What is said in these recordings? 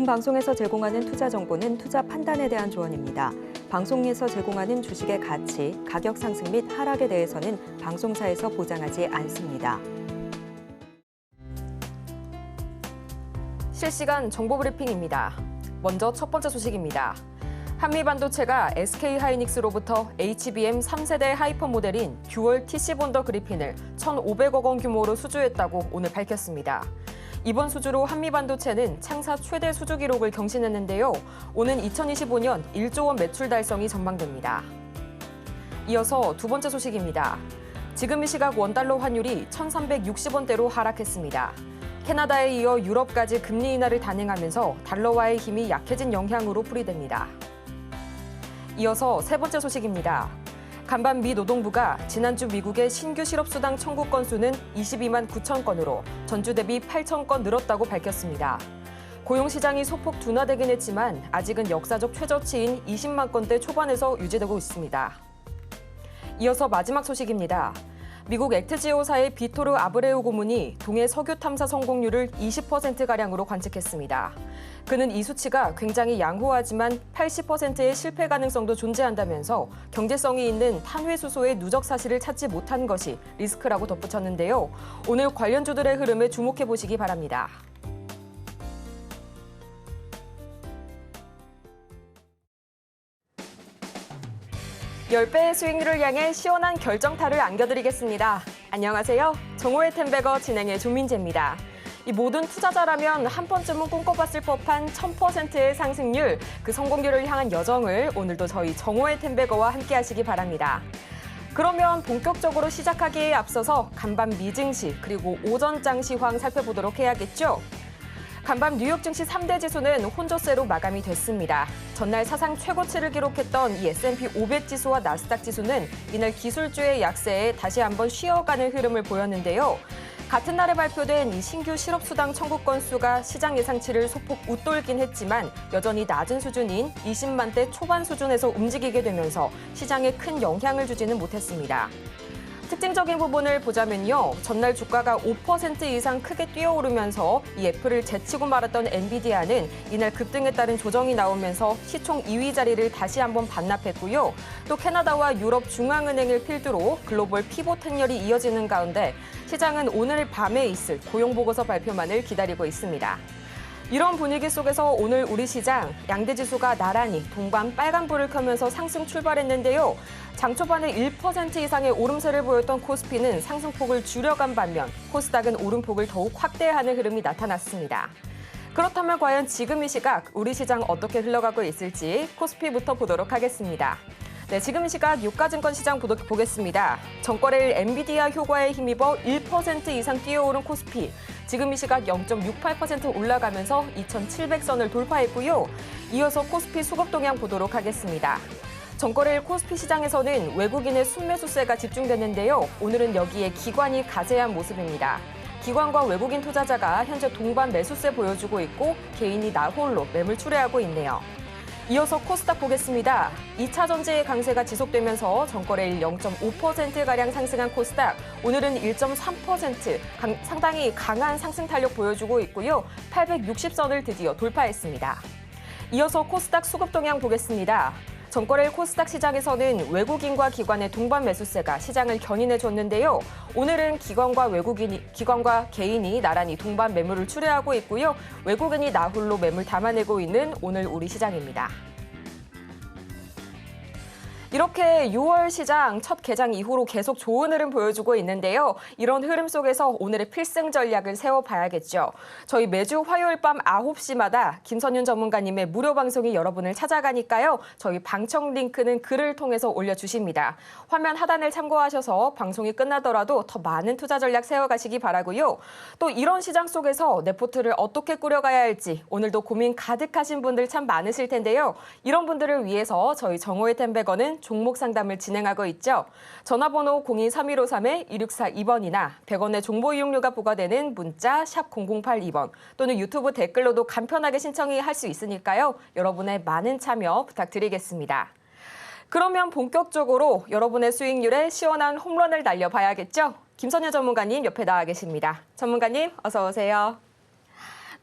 본 방송에서 제공하는 투자 정보는 투자 판단에 대한 조언입니다. 방송에서 제공하는 주식의 가치, 가격 상승 및 하락에 대해서는 방송사에서 보장하지 않습니다. 실시간 정보 브리핑입니다. 먼저 첫 번째 소식입니다. 한미반도체가 SK하이닉스로부터 HBM 3세대 하이퍼 모델인 듀얼 TC 본더 그리핀을 1,500억 원 규모로 수주했다고 오늘 밝혔습니다. 이번 수주로 한미반도체는 창사 최대 수주 기록을 경신했는데요. 오는 2025년 1조 원 매출 달성이 전망됩니다. 이어서 두 번째 소식입니다. 지금 이 시각 원달러 환율이 1,360원대로 하락했습니다. 캐나다에 이어 유럽까지 금리 인하를 단행하면서 달러와의 힘이 약해진 영향으로 풀이됩니다. 이어서 세 번째 소식입니다. 간밤 미 노동부가 지난주 미국의 신규 실업수당 청구 건수는 22만 9천 건으로 전주 대비 8천 건 늘었다고 밝혔습니다. 고용시장이 소폭 둔화되긴 했지만 아직은 역사적 최저치인 20만 건대 초반에서 유지되고 있습니다. 이어서 마지막 소식입니다. 미국 액트지오사의 비토르 아브레우 고문이 동해 석유 탐사 성공률을 20%가량으로 관측했습니다. 그는 이 수치가 굉장히 양호하지만 80%의 실패 가능성도 존재한다면서 경제성이 있는 탄회수소의 누적 사실을 찾지 못한 것이 리스크라고 덧붙였는데요. 오늘 관련주들의 흐름에 주목해 보시기 바랍니다. (10배의) 수익률을 향해 시원한 결정타를 안겨드리겠습니다. 안녕하세요. 정호의 템베거 진행의 조민재입니다. 이 모든 투자자라면 한 번쯤은 꿈꿔봤을 법한 1000%의 상승률, 그 성공률을 향한 여정을 오늘도 저희 정호의 템베거와 함께 하시기 바랍니다. 그러면 본격적으로 시작하기에 앞서서 간밤 미증시 그리고 오전장 시황 살펴보도록 해야겠죠? 간밤 뉴욕 증시 3대 지수는 혼조세로 마감이 됐습니다. 전날 사상 최고치를 기록했던 이 S&P 500 지수와 나스닥 지수는 이날 기술주의 약세에 다시 한번 쉬어가는 흐름을 보였는데요. 같은 날에 발표된 이 신규 실업수당 청구 건수가 시장 예상치를 소폭 웃돌긴 했지만 여전히 낮은 수준인 20만 대 초반 수준에서 움직이게 되면서 시장에 큰 영향을 주지는 못했습니다. 특징적인 부분을 보자면요. 전날 주가가 5% 이상 크게 뛰어오르면서 이 애플을 제치고 말았던 엔비디아는 이날 급등에 따른 조정이 나오면서 시총 2위 자리를 다시 한번 반납했고요. 또 캐나다와 유럽 중앙은행을 필두로 글로벌 피봇 행렬이 이어지는 가운데 시장은 오늘 밤에 있을 고용보고서 발표만을 기다리고 있습니다. 이런 분위기 속에서 오늘 우리 시장 양대 지수가 나란히 동반 빨간불을 켜면서 상승 출발했는데요. 장 초반에 1% 이상의 오름세를 보였던 코스피는 상승폭을 줄여간 반면 코스닥은 오름폭을 더욱 확대하는 흐름이 나타났습니다. 그렇다면 과연 지금 이 시각 우리 시장 어떻게 흘러가고 있을지 코스피부터 보도록 하겠습니다. 네, 지금 이 시각 유가증권 시장 보겠습니다. 전거래일 엔비디아 효과에 힘입어 1% 이상 뛰어오른 코스피. 지금 이 시각 0.68% 올라가면서 2,700선을 돌파했고요. 이어서 코스피 수급 동향 보도록 하겠습니다. 전거래일 코스피 시장에서는 외국인의 순매수세가 집중됐는데요. 오늘은 여기에 기관이 가세한 모습입니다. 기관과 외국인 투자자가 현재 동반 매수세 보여주고 있고 개인이 나홀로 매물 출회하고 있네요. 이어서 코스닥 보겠습니다. 2차 전지의 강세가 지속되면서 전거래일 0.5%가량 상승한 코스닥, 오늘은 1.3% 상당히 강한 상승 탄력 보여주고 있고요. 860선을 드디어 돌파했습니다. 이어서 코스닥 수급 동향 보겠습니다. 전거래일 코스닥 시장에서는 외국인과 기관의 동반 매수세가 시장을 견인해줬는데요. 오늘은 기관과 개인이 나란히 동반 매물을 출회하고 있고요. 외국인이 나홀로 매물 담아내고 있는 오늘 우리 시장입니다. 이렇게 6월 시장 첫 개장 이후로 계속 좋은 흐름 보여주고 있는데요. 이런 흐름 속에서 오늘의 필승 전략을 세워봐야겠죠. 저희 매주 화요일 밤 9시마다 김선윤 전문가님의 무료 방송이 여러분을 찾아가니까요. 저희 방청 링크는 글을 통해서 올려주십니다. 화면 하단을 참고하셔서 방송이 끝나더라도 더 많은 투자 전략 세워가시기 바라고요. 또 이런 시장 속에서 내 포트를 어떻게 꾸려가야 할지 오늘도 고민 가득하신 분들 참 많으실 텐데요. 이런 분들을 위해서 저희 정호의 템베거는 종목 상담을 진행하고 있죠. 전화번호 02-3153-2642번이나 100원의 정보 이용료가 부과되는 문자 샵 0082번 또는 유튜브 댓글로도 간편하게 신청이 할 수 있으니까요. 여러분의 많은 참여 부탁드리겠습니다. 그러면 본격적으로 여러분의 수익률에 시원한 홈런을 날려봐야겠죠. 김선유 전문가님 옆에 나와 계십니다. 전문가님 어서 오세요.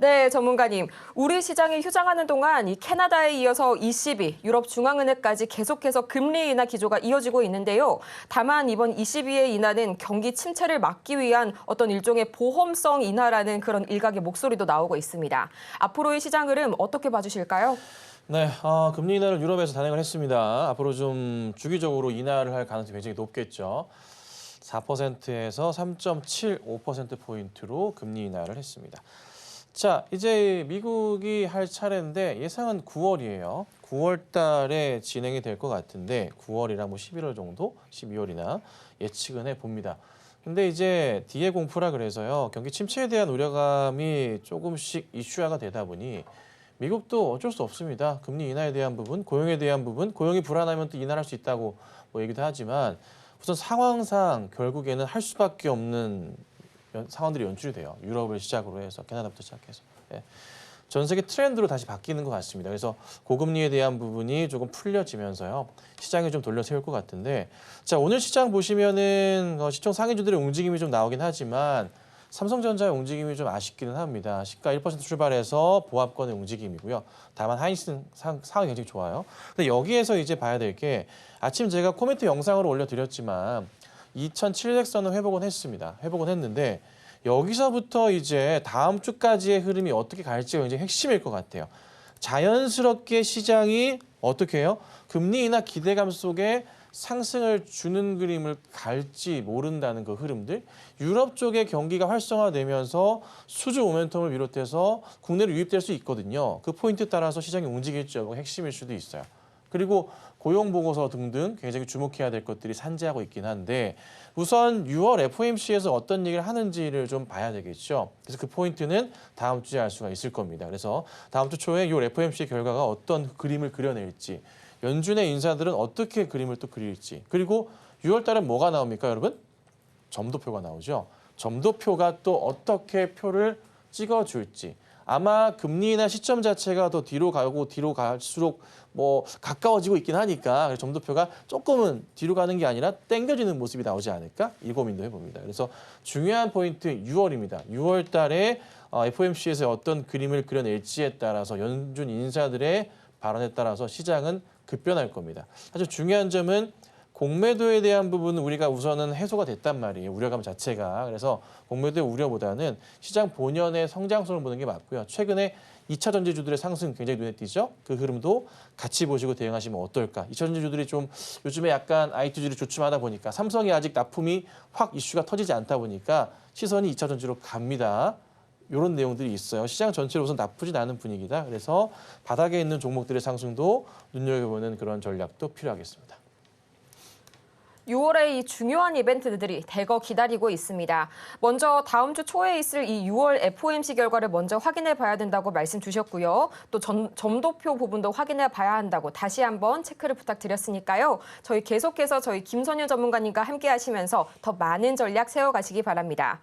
네, 전문가님. 우리 시장이 휴장하는 동안 이 캐나다에 이어서 ECB, 유럽중앙은행까지 계속해서 금리 인하 기조가 이어지고 있는데요. 다만 이번 ECB의 인하는 경기 침체를 막기 위한 어떤 일종의 보험성 인하라는 그런 일각의 목소리도 나오고 있습니다. 앞으로의 시장 흐름 어떻게 봐주실까요? 네, 금리 인하를 유럽에서 단행을 했습니다. 앞으로 좀 주기적으로 인하를 할 가능성이 굉장히 높겠죠. 4%에서 3.75%포인트로 금리 인하를 했습니다. 자, 이제 미국이 할 차례인데 예상은 9월이에요. 9월 달에 진행이 될 것 같은데 9월이랑 뭐 11월 정도, 12월이나 예측은 해봅니다. 근데 이제 뒤에 공포라 그래서요. 경기 침체에 대한 우려감이 조금씩 이슈화가 되다 보니 미국도 어쩔 수 없습니다. 금리 인하에 대한 부분, 고용에 대한 부분, 고용이 불안하면 또 인하할 수 있다고 뭐 얘기도 하지만 우선 상황상 결국에는 할 수밖에 없는 상황들이 연출이 돼요. 유럽을 시작으로 해서 캐나다부터 시작해서. 예. 전 세계 트렌드로 다시 바뀌는 것 같습니다. 그래서 고금리에 대한 부분이 조금 풀려지면서요. 시장이 좀 돌려 세울 것 같은데 자, 오늘 시장 보시면은 시총 상위주들의 움직임이 좀 나오긴 하지만 삼성전자의 움직임이 좀 아쉽기는 합니다. 시가 1% 출발해서 보합권의 움직임이고요. 다만 하이닉스는 상황이 굉장히 좋아요. 근데 여기에서 이제 봐야 될 게 아침 제가 코멘트 영상으로 올려드렸지만 2700선은 회복은 했습니다. 회복은 했는데 여기서부터 이제 다음 주까지의 흐름이 어떻게 갈지가 굉장히 핵심일 것 같아요. 자연스럽게 시장이 어떻게 해요? 금리 인하 기대감 속에 상승을 주는 그림을 갈지 모른다는 그 흐름들. 유럽 쪽의 경기가 활성화되면서 수주 모멘텀을 비롯해서 국내로 유입될 수 있거든요. 그 포인트 따라서 시장이 움직일지 여부가 핵심일 수도 있어요. 그리고 고용 보고서 등등 굉장히 주목해야 될 것들이 산재하고 있긴 한데 우선 6월 FOMC에서 어떤 얘기를 하는지를 좀 봐야 되겠죠. 그래서 그 포인트는 다음 주에 알 수가 있을 겁니다. 그래서 다음 주 초에 6월 FOMC 결과가 어떤 그림을 그려낼지 연준의 인사들은 어떻게 그림을 또 그릴지 그리고 6월 달에 뭐가 나옵니까 여러분? 점도표가 나오죠. 점도표가 또 어떻게 표를 찍어줄지 아마 금리 인하 시점 자체가 더 뒤로 가고 뒤로 갈수록 뭐 가까워지고 있긴 하니까 점도표가 조금은 뒤로 가는 게 아니라 당겨지는 모습이 나오지 않을까? 이 고민도 해봅니다. 그래서 중요한 포인트 6월입니다. 6월 달에 FOMC에서 어떤 그림을 그려낼지에 따라서 연준 인사들의 발언에 따라서 시장은 급변할 겁니다. 사실 중요한 점은 공매도에 대한 부분은 우리가 우선은 해소가 됐단 말이에요. 우려감 자체가. 그래서 공매도의 우려보다는 시장 본연의 성장성을 보는 게 맞고요. 최근에 2차 전지주들의 상승 굉장히 눈에 띄죠. 그 흐름도 같이 보시고 대응하시면 어떨까. 2차 전지주들이 좀 요즘에 약간 IT주들이 주춤하다 보니까 삼성이 아직 납품이 확 이슈가 터지지 않다 보니까 시선이 2차 전지로 갑니다. 이런 내용들이 있어요. 시장 전체로 우선 나쁘진 않은 분위기다. 그래서 바닥에 있는 종목들의 상승도 눈여겨보는 그런 전략도 필요하겠습니다. 6월에 이 중요한 이벤트들이 대거 기다리고 있습니다. 먼저 다음 주 초에 있을 이 6월 FOMC 결과를 먼저 확인해 봐야 된다고 말씀 주셨고요. 또 점도표 부분도 확인해 봐야 한다고 다시 한번 체크를 부탁드렸으니까요. 저희 계속해서 저희 김선유 전문가님과 함께 하시면서 더 많은 전략 세워가시기 바랍니다.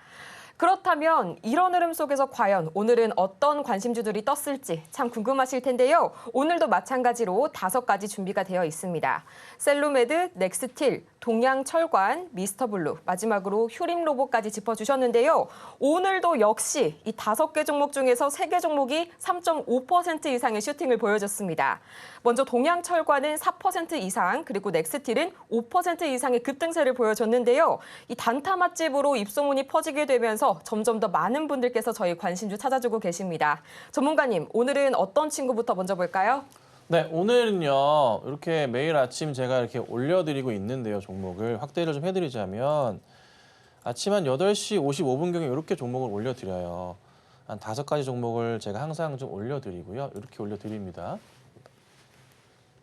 그렇다면 이런 흐름 속에서 과연 오늘은 어떤 관심주들이 떴을지 참 궁금하실 텐데요. 오늘도 마찬가지로 5가지 준비가 되어 있습니다. 셀루메드, 넥스틸, 동양철관, 미스터블루, 마지막으로 휴림로봇까지 짚어주셨는데요. 오늘도 역시 이 5개 종목 중에서 3개 종목이 3.5% 이상의 슈팅을 보여줬습니다. 먼저 동양철관은 4% 이상, 그리고 넥스틸은 5% 이상의 급등세를 보여줬는데요. 이 단타 맛집으로 입소문이 퍼지게 되면서 점점 더 많은 분들께서 저희 관심주 찾아주고 계십니다. 전문가님, 오늘은 어떤 친구부터 먼저 볼까요? 네, 오늘은요. 이렇게 매일 아침 제가 이렇게 올려드리고 있는데요. 종목을 확대를 좀 해드리자면 아침 한 8시 55분경에 이렇게 종목을 올려드려요. 한 5가지 종목을 제가 항상 좀 올려드리고요. 이렇게 올려드립니다.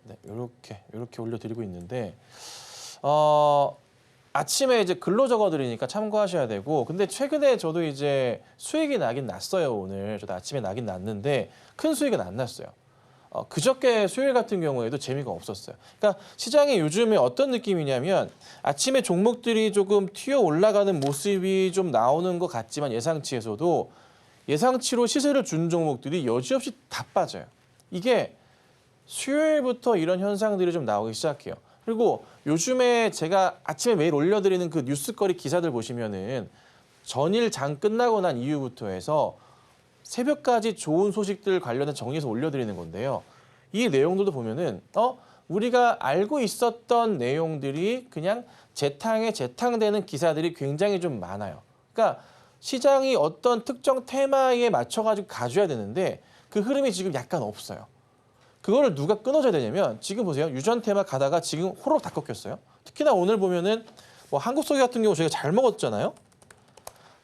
네, 이렇게 올려드리고 있는데 아침에 이제 글로 적어드리니까 참고하셔야 되고 근데 최근에 저도 이제 수익이 나긴 났어요. 오늘 저도 아침에 나긴 났는데 큰 수익은 안 났어요. 그저께 수요일 같은 경우에도 재미가 없었어요. 그러니까 시장이 요즘에 어떤 느낌이냐면 아침에 종목들이 조금 튀어 올라가는 모습이 좀 나오는 것 같지만 예상치에서도 예상치로 시세를 준 종목들이 여지없이 다 빠져요. 이게 수요일부터 이런 현상들이 좀 나오기 시작해요. 그리고 요즘에 제가 아침에 매일 올려드리는 그 뉴스거리 기사들 보시면은 전일 장 끝나고 난 이후부터 해서 새벽까지 좋은 소식들 관련된 정리해서 올려드리는 건데요. 이 내용들도 보면은 우리가 알고 있었던 내용들이 그냥 재탕되는 기사들이 굉장히 좀 많아요. 그러니까 시장이 어떤 특정 테마에 맞춰가지고 가져야 되는데 그 흐름이 지금 약간 없어요. 그거를 누가 끊어줘야 되냐면 지금 보세요. 유전 테마 가다가 지금 호로록 다 꺾였어요. 특히나 오늘 보면은 뭐 한국석유 같은 경우 저희가 잘 먹었잖아요.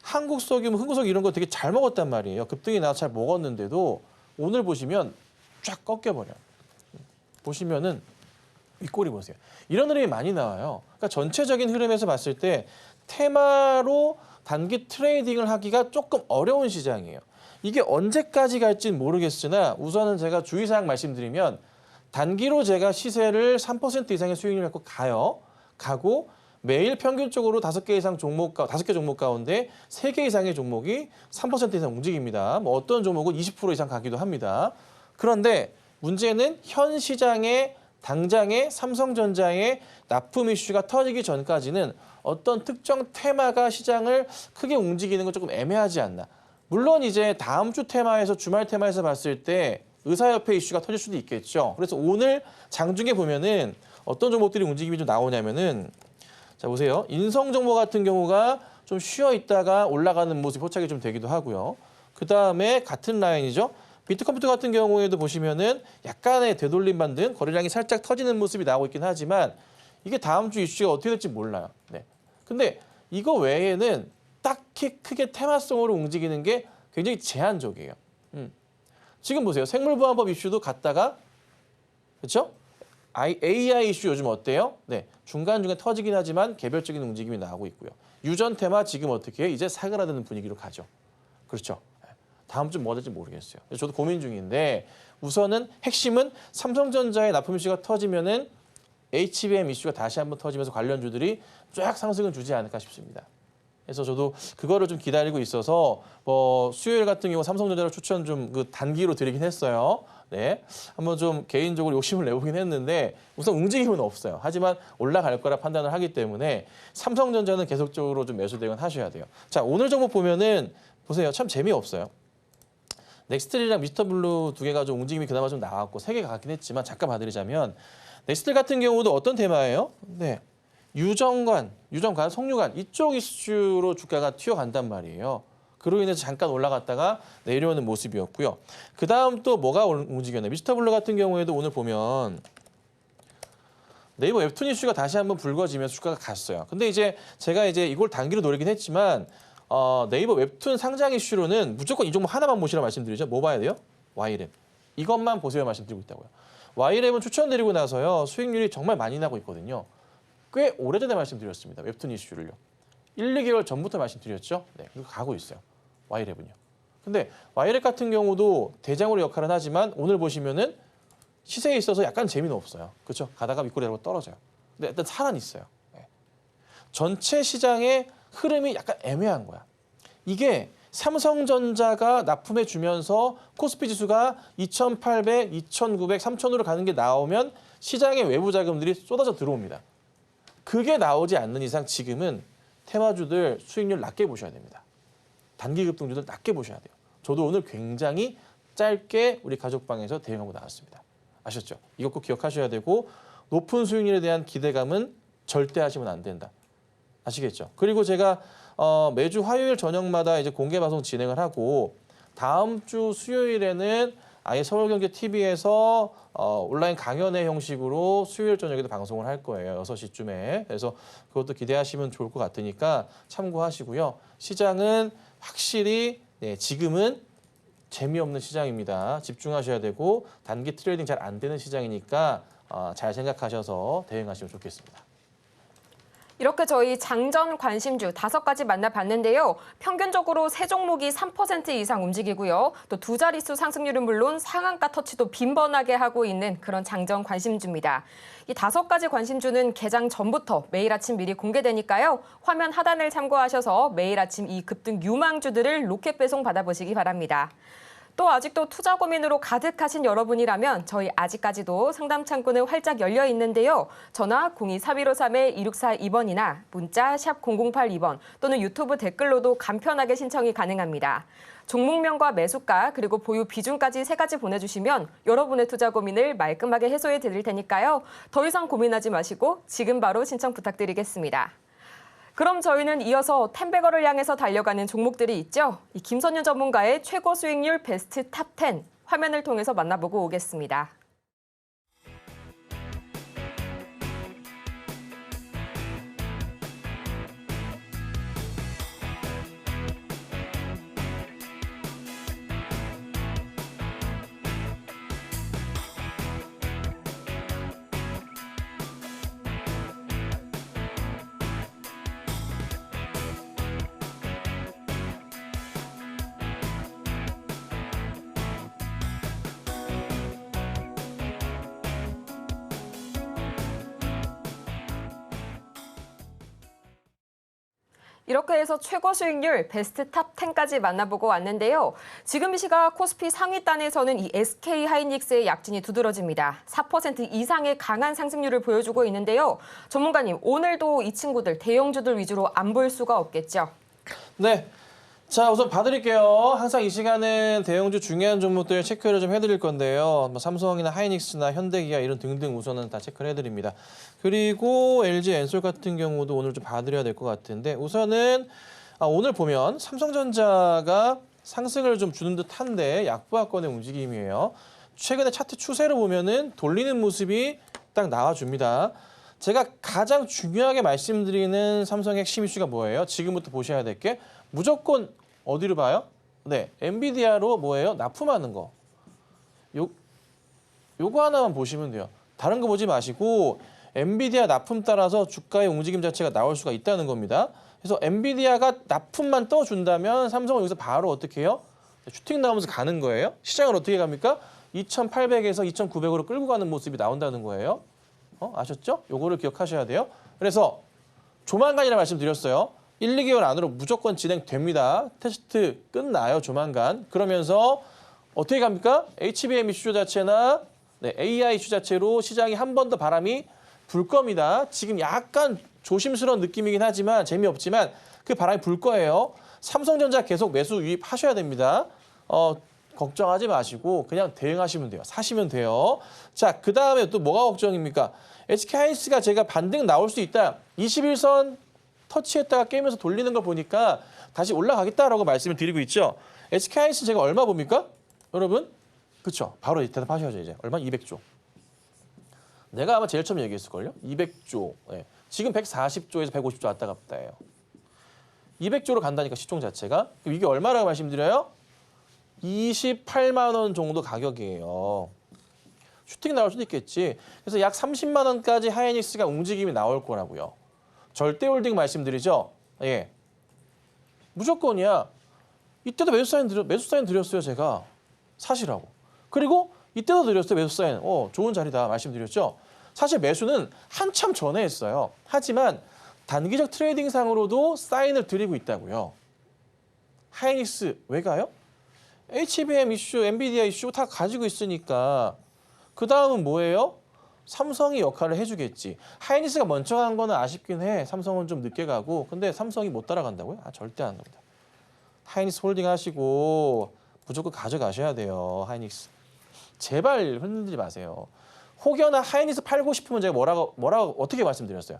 한국석유, 흥국석유 이런 거 되게 잘 먹었단 말이에요. 급등이 나서 잘 먹었는데도 오늘 보시면 쫙 꺾여버려요. 보시면은 윗꼬리 보세요. 이런 흐름이 많이 나와요. 그러니까 전체적인 흐름에서 봤을 때 테마로 단기 트레이딩을 하기가 조금 어려운 시장이에요. 이게 언제까지 갈지는 모르겠으나 우선은 제가 주의사항 말씀드리면 단기로 제가 시세를 3% 이상의 수익률 갖고 가고 매일 평균적으로 5개 종목 가운데 3개 이상의 종목이 3% 이상 움직입니다. 뭐 어떤 종목은 20% 이상 가기도 합니다. 그런데 문제는 현 시장의 당장의 삼성전자의 납품 이슈가 터지기 전까지는 어떤 특정 테마가 시장을 크게 움직이는 건 조금 애매하지 않나. 물론 이제 다음 주 테마에서 주말 테마에서 봤을 때 의사협회 이슈가 터질 수도 있겠죠. 그래서 오늘 장중에 보면은 어떤 종목들이 움직임이 좀 나오냐면은 자 보세요. 인성 종목 같은 경우가 좀 쉬어 있다가 올라가는 모습이 포착이 좀 되기도 하고요. 그 다음에 같은 라인이죠. 비트컴퓨터 같은 경우에도 보시면은 약간의 되돌림 반등, 거래량이 살짝 터지는 모습이 나오고 있긴 하지만 이게 다음 주 이슈가 어떻게 될지 몰라요. 네. 근데 이거 외에는 딱히 크게 테마성으로 움직이는 게 굉장히 제한적이에요. 지금 보세요. 생물보안법 이슈도 갔다가 그렇죠? AI 이슈 요즘 어때요? 네, 중간중간 터지긴 하지만 개별적인 움직임이 나오고 있고요. 유전 테마 지금 어떻게 해요? 이제 사그라드는 분위기로 가죠. 그렇죠? 다음 주 뭐 될지 모르겠어요. 저도 고민 중인데 우선은 핵심은 삼성전자의 납품 이슈가 터지면은 HBM 이슈가 다시 한번 터지면서 관련주들이 쫙 상승을 주지 않을까 싶습니다. 그래서 저도 그거를 좀 기다리고 있어서 수요일 같은 경우 삼성전자를 추천 좀 그 단기로 드리긴 했어요. 네, 한번 좀 개인적으로 욕심을 내보긴 했는데 우선 움직임은 없어요. 하지만 올라갈 거라 판단을 하기 때문에 삼성전자는 계속적으로 좀 매수 대응을 하셔야 돼요. 자, 오늘 종목 보면은 보세요. 참 재미없어요. 넥스트리랑 미스터블루 두 개가 좀 움직임이 그나마 좀 나왔고 세 개가 같긴 했지만 잠깐 봐드리자면 넥스트 같은 경우도 어떤 테마예요? 네, 유정관, 석유관 이쪽 이슈로 주가가 튀어간단 말이에요. 그로 인해서 잠깐 올라갔다가 내려오는 모습이었고요. 그 다음 또 뭐가 움직였나요? 미스터블루 같은 경우에도 오늘 보면 네이버 웹툰 이슈가 다시 한번 불거지면서 주가가 갔어요. 근데 제가 이걸 단기로 노리긴 했지만 네이버 웹툰 상장 이슈로는 무조건 이 종목 하나만 보시라고 말씀드리죠. 뭐 봐야 돼요? Y랩. 이것만 보세요 말씀드리고 있다고요. Y랩은 추천드리고 나서요. 수익률이 정말 많이 나고 있거든요. 꽤 오래전에 말씀드렸습니다. 웹툰 이슈를요. 1, 2개월 전부터 말씀드렸죠. 네, 그리고 가고 있어요. Y랩은요. 근데 Y랩 같은 경우도 대장으로 역할은 하지만 오늘 보시면은 시세에 있어서 약간 재미는 없어요. 그렇죠? 가다가 윗꼬리로 떨어져요. 근데 일단 살아는 있어요. 네. 전체 시장의 흐름이 약간 애매한 거야. 이게 삼성전자가 납품해 주면서 코스피 지수가 2,800, 2,900, 3,000으로 가는 게 나오면 시장의 외부 자금들이 쏟아져 들어옵니다. 그게 나오지 않는 이상 지금은 테마주들 수익률 낮게 보셔야 됩니다. 단기 급등주들 낮게 보셔야 돼요. 저도 오늘 굉장히 짧게 우리 가족방에서 대응하고 나왔습니다. 아셨죠? 이거 꼭 기억하셔야 되고 높은 수익률에 대한 기대감은 절대 하시면 안 된다. 아시겠죠? 그리고 제가 매주 화요일 저녁마다 이제 공개 방송 진행을 하고 다음 주 수요일에는 아예 서울경제TV에서 온라인 강연회 형식으로 수요일 저녁에도 방송을 할 거예요. 6시쯤에. 그래서 그것도 기대하시면 좋을 것 같으니까 참고하시고요. 시장은 확실히 지금은 재미없는 시장입니다. 집중하셔야 되고 단기 트레이딩 잘 안 되는 시장이니까 잘 생각하셔서 대응하시면 좋겠습니다. 이렇게 저희 장전 관심주 5가지 만나봤는데요. 평균적으로 세 종목이 3% 이상 움직이고요. 또 두 자릿수 상승률은 물론 상한가 터치도 빈번하게 하고 있는 그런 장전 관심주입니다. 이 5가지 관심주는 개장 전부터 매일 아침 미리 공개되니까요. 화면 하단을 참고하셔서 매일 아침 이 급등 유망주들을 로켓 배송 받아보시기 바랍니다. 또 아직도 투자 고민으로 가득하신 여러분이라면 저희 아직까지도 상담 창구는 활짝 열려 있는데요. 전화 02-4153-2642번이나 문자 샵 0082번 또는 유튜브 댓글로도 간편하게 신청이 가능합니다. 종목명과 매수가 그리고 보유 비중까지 3가지 보내주시면 여러분의 투자 고민을 말끔하게 해소해 드릴 테니까요. 더 이상 고민하지 마시고 지금 바로 신청 부탁드리겠습니다. 그럼 저희는 이어서 텐베거를 향해서 달려가는 종목들이 있죠. 이 김선윤 전문가의 최고 수익률 베스트 탑 10 화면을 통해서 만나보고 오겠습니다. 이렇게 해서 최고 수익률 베스트 탑 10까지 만나보고 왔는데요. 지금 이 시각 코스피 상위단에서는 이 SK 하이닉스의 약진이 두드러집니다. 4% 이상의 강한 상승률을 보여주고 있는데요. 전문가님, 오늘도 이 친구들 대형주들 위주로 안 볼 수가 없겠죠? 네. 자, 우선 봐드릴게요. 항상 이 시간은 대형주 중요한 종목들 체크를 좀 해드릴 건데요. 뭐 삼성이나 하이닉스나 현대기아 이런 등등 우선은 다 체크를 해드립니다. 그리고 LG 엔솔 같은 경우도 오늘 좀 봐드려야 될 것 같은데 우선은 오늘 보면 삼성전자가 상승을 좀 주는 듯한데 약보합권의 움직임이에요. 최근에 차트 추세를 보면은 돌리는 모습이 딱 나와줍니다. 제가 가장 중요하게 말씀드리는 삼성의 핵심 이슈가 뭐예요? 지금부터 보셔야 될 게 무조건 어디로 봐요? 네, 엔비디아로 뭐예요? 납품하는 거. 요거 하나만 보시면 돼요. 다른 거 보지 마시고 엔비디아 납품 따라서 주가의 움직임 자체가 나올 수가 있다는 겁니다. 그래서 엔비디아가 납품만 떠준다면 삼성은 여기서 바로 어떻게 해요? 슈팅 나오면서 가는 거예요. 시장을 어떻게 갑니까? 2,800에서 2,900으로 끌고 가는 모습이 나온다는 거예요. 아셨죠? 요거를 기억하셔야 돼요. 그래서 조만간이라 말씀드렸어요. 1, 2개월 안으로 무조건 진행됩니다. 테스트 끝나요, 조만간. 그러면서 어떻게 갑니까? HBM 이슈 자체나 AI 이슈 자체로 시장이 한 번 더 바람이 불 겁니다. 지금 약간 조심스러운 느낌이긴 하지만 재미없지만 그 바람이 불 거예요. 삼성전자 계속 매수 유입하셔야 됩니다. 걱정하지 마시고 그냥 대응하시면 돼요. 사시면 돼요. 자, 그 다음에 또 뭐가 걱정입니까? SK하이닉스가 제가 반등 나올 수 있다. 21선 터치했다가 깨면서 돌리는 걸 보니까 다시 올라가겠다라고 말씀을 드리고 있죠. SK하이닉스 제가 얼마 봅니까? 여러분? 그렇죠. 바로 대답하셔야죠. 이제. 얼마? 200조. 내가 아마 제일 처음 얘기했을걸요? 200조. 네. 지금 140조에서 150조 왔다 갔다 해요. 200조로 간다니까 시총 자체가. 그럼 이게 얼마라고 말씀드려요? 28만 원 정도 가격이에요. 슈팅 나올 수도 있겠지. 그래서 약 30만 원까지 하이닉스가 움직임이 나올 거라고요. 절대 홀딩 말씀드리죠. 예, 무조건이야. 이때도 매수 사인 드렸어요, 제가. 사시라고. 그리고 이때도 드렸어요, 매수 사인. 좋은 자리다 말씀드렸죠. 사실 매수는 한참 전에 했어요. 하지만 단기적 트레이딩상으로도 사인을 드리고 있다고요. 하이닉스 왜 가요? HBM 이슈, 엔비디아 이슈 다 가지고 있으니까. 그 다음은 뭐예요? 삼성이 역할을 해주겠지. 하이닉스가 먼저 간 거는 아쉽긴 해. 삼성은 좀 늦게 가고. 근데 삼성이 못 따라간다고요? 절대 안 갑니다. 하이닉스 홀딩 하시고 무조건 가져가셔야 돼요. 하이닉스. 제발 흔들지 마세요. 혹여나 하이닉스 팔고 싶으면 제가 뭐라고 어떻게 말씀드렸어요?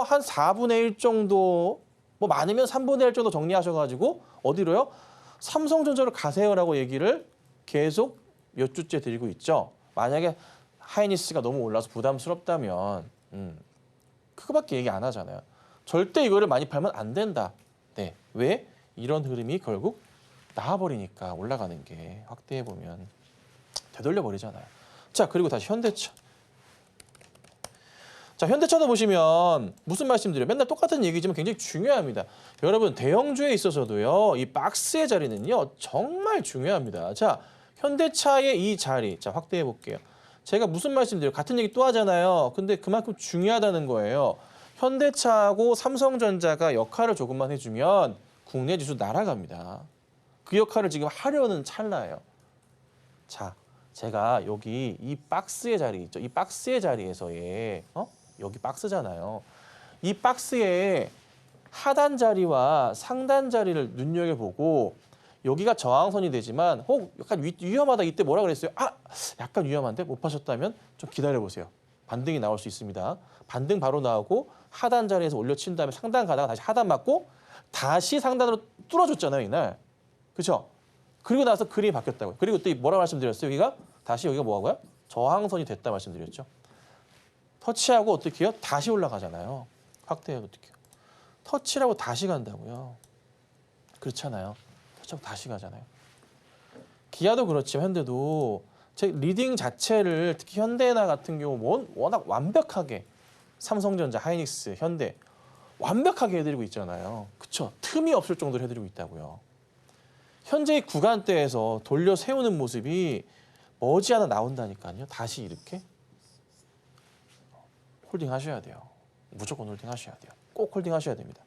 한 4분의 1 정도, 뭐 많으면 3분의 1 정도 정리하셔가지고 어디로요? 삼성전자로 가세요라고 얘기를 계속 몇 주째 드리고 있죠. 만약에 하이닉스가 너무 올라서 부담스럽다면 그거밖에 얘기 안 하잖아요. 절대 이거를 많이 팔면 안 된다. 네, 왜? 이런 흐름이 결국 나와버리니까 올라가는 게 확대해보면 되돌려버리잖아요. 자, 그리고 다시 현대차. 자, 현대차도 보시면 무슨 말씀드려요? 맨날 똑같은 얘기지만 굉장히 중요합니다. 여러분, 대형주에 있어서도요. 이 박스의 자리는요. 정말 중요합니다. 자, 현대차의 이 자리. 자, 확대해 볼게요. 제가 무슨 말씀드려요? 같은 얘기 또 하잖아요. 근데 그만큼 중요하다는 거예요. 현대차하고 삼성전자가 역할을 조금만 해주면 국내 지수 날아갑니다. 그 역할을 지금 하려는 찰나예요. 자, 제가 여기 이 박스의 자리 있죠? 이 박스의 자리에서의 여기 박스잖아요. 이 박스의 하단 자리와 상단 자리를 눈여겨보고 여기가 저항선이 되지만 약간 위험하다 이때 뭐라 그랬어요? 아, 약간 위험한데 못 파셨다면 좀 기다려보세요. 반등이 나올 수 있습니다. 반등 바로 나오고 하단 자리에서 올려친 다음에 상단 가다가 다시 하단 맞고 다시 상단으로 뚫어줬잖아요, 이날. 그렇죠? 그리고 나서 그림이 바뀌었다고요. 그리고 또 뭐라 말씀드렸어요? 여기가 다시 여기가 뭐하고요? 저항선이 됐다 말씀드렸죠. 터치하고 어떻게 해요? 다시 올라가잖아요. 확대해도 어떻게 해요? 터치라고 다시 간다고요. 그렇잖아요. 터치하고 다시 가잖아요. 기아도 그렇지만 현대도 제 리딩 자체를 특히 현대나 같은 경우 워낙 완벽하게 삼성전자, 하이닉스, 현대 완벽하게 해드리고 있잖아요. 그렇죠? 틈이 없을 정도로 해드리고 있다고요. 현재의 구간대에서 돌려 세우는 모습이 머지않아 나온다니까요. 다시 이렇게 홀딩 하셔야 돼요. 무조건 홀딩 하셔야 돼요. 꼭 홀딩 하셔야 됩니다.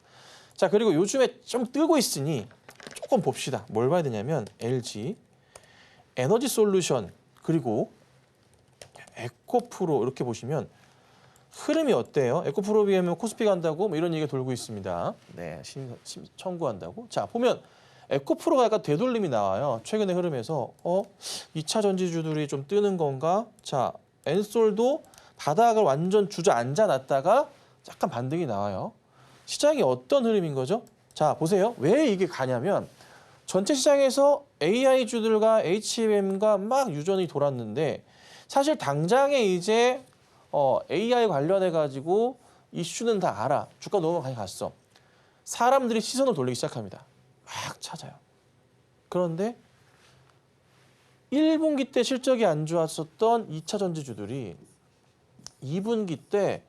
자, 그리고 요즘에 좀 뜨고 있으니 조금 봅시다. 뭘 봐야 되냐면 LG, 에너지 솔루션, 그리고 에코프로 이렇게 보시면 흐름이 어때요? 에코프로 비하면 코스피 간다고 뭐 이런 얘기가 돌고 있습니다. 네, 청구한다고. 자, 보면 에코프로가 약간 되돌림이 나와요. 최근의 흐름에서 2차 전지주들이 좀 뜨는 건가? 자, 엔솔도 바닥을 완전 주저앉아 놨다가 약간 반등이 나와요. 시장이 어떤 흐름인 거죠? 자, 보세요. 왜 이게 가냐면 전체 시장에서 AI주들과 HMM과 막 유전이 돌았는데 사실 당장에 이제 AI 관련해 가지고 이슈는 다 알아. 주가 너무 많이 갔어. 사람들이 시선을 돌리기 시작합니다. 막 찾아요. 그런데 1분기 때 실적이 안 좋았었던 2차 전지주들이 2분기 때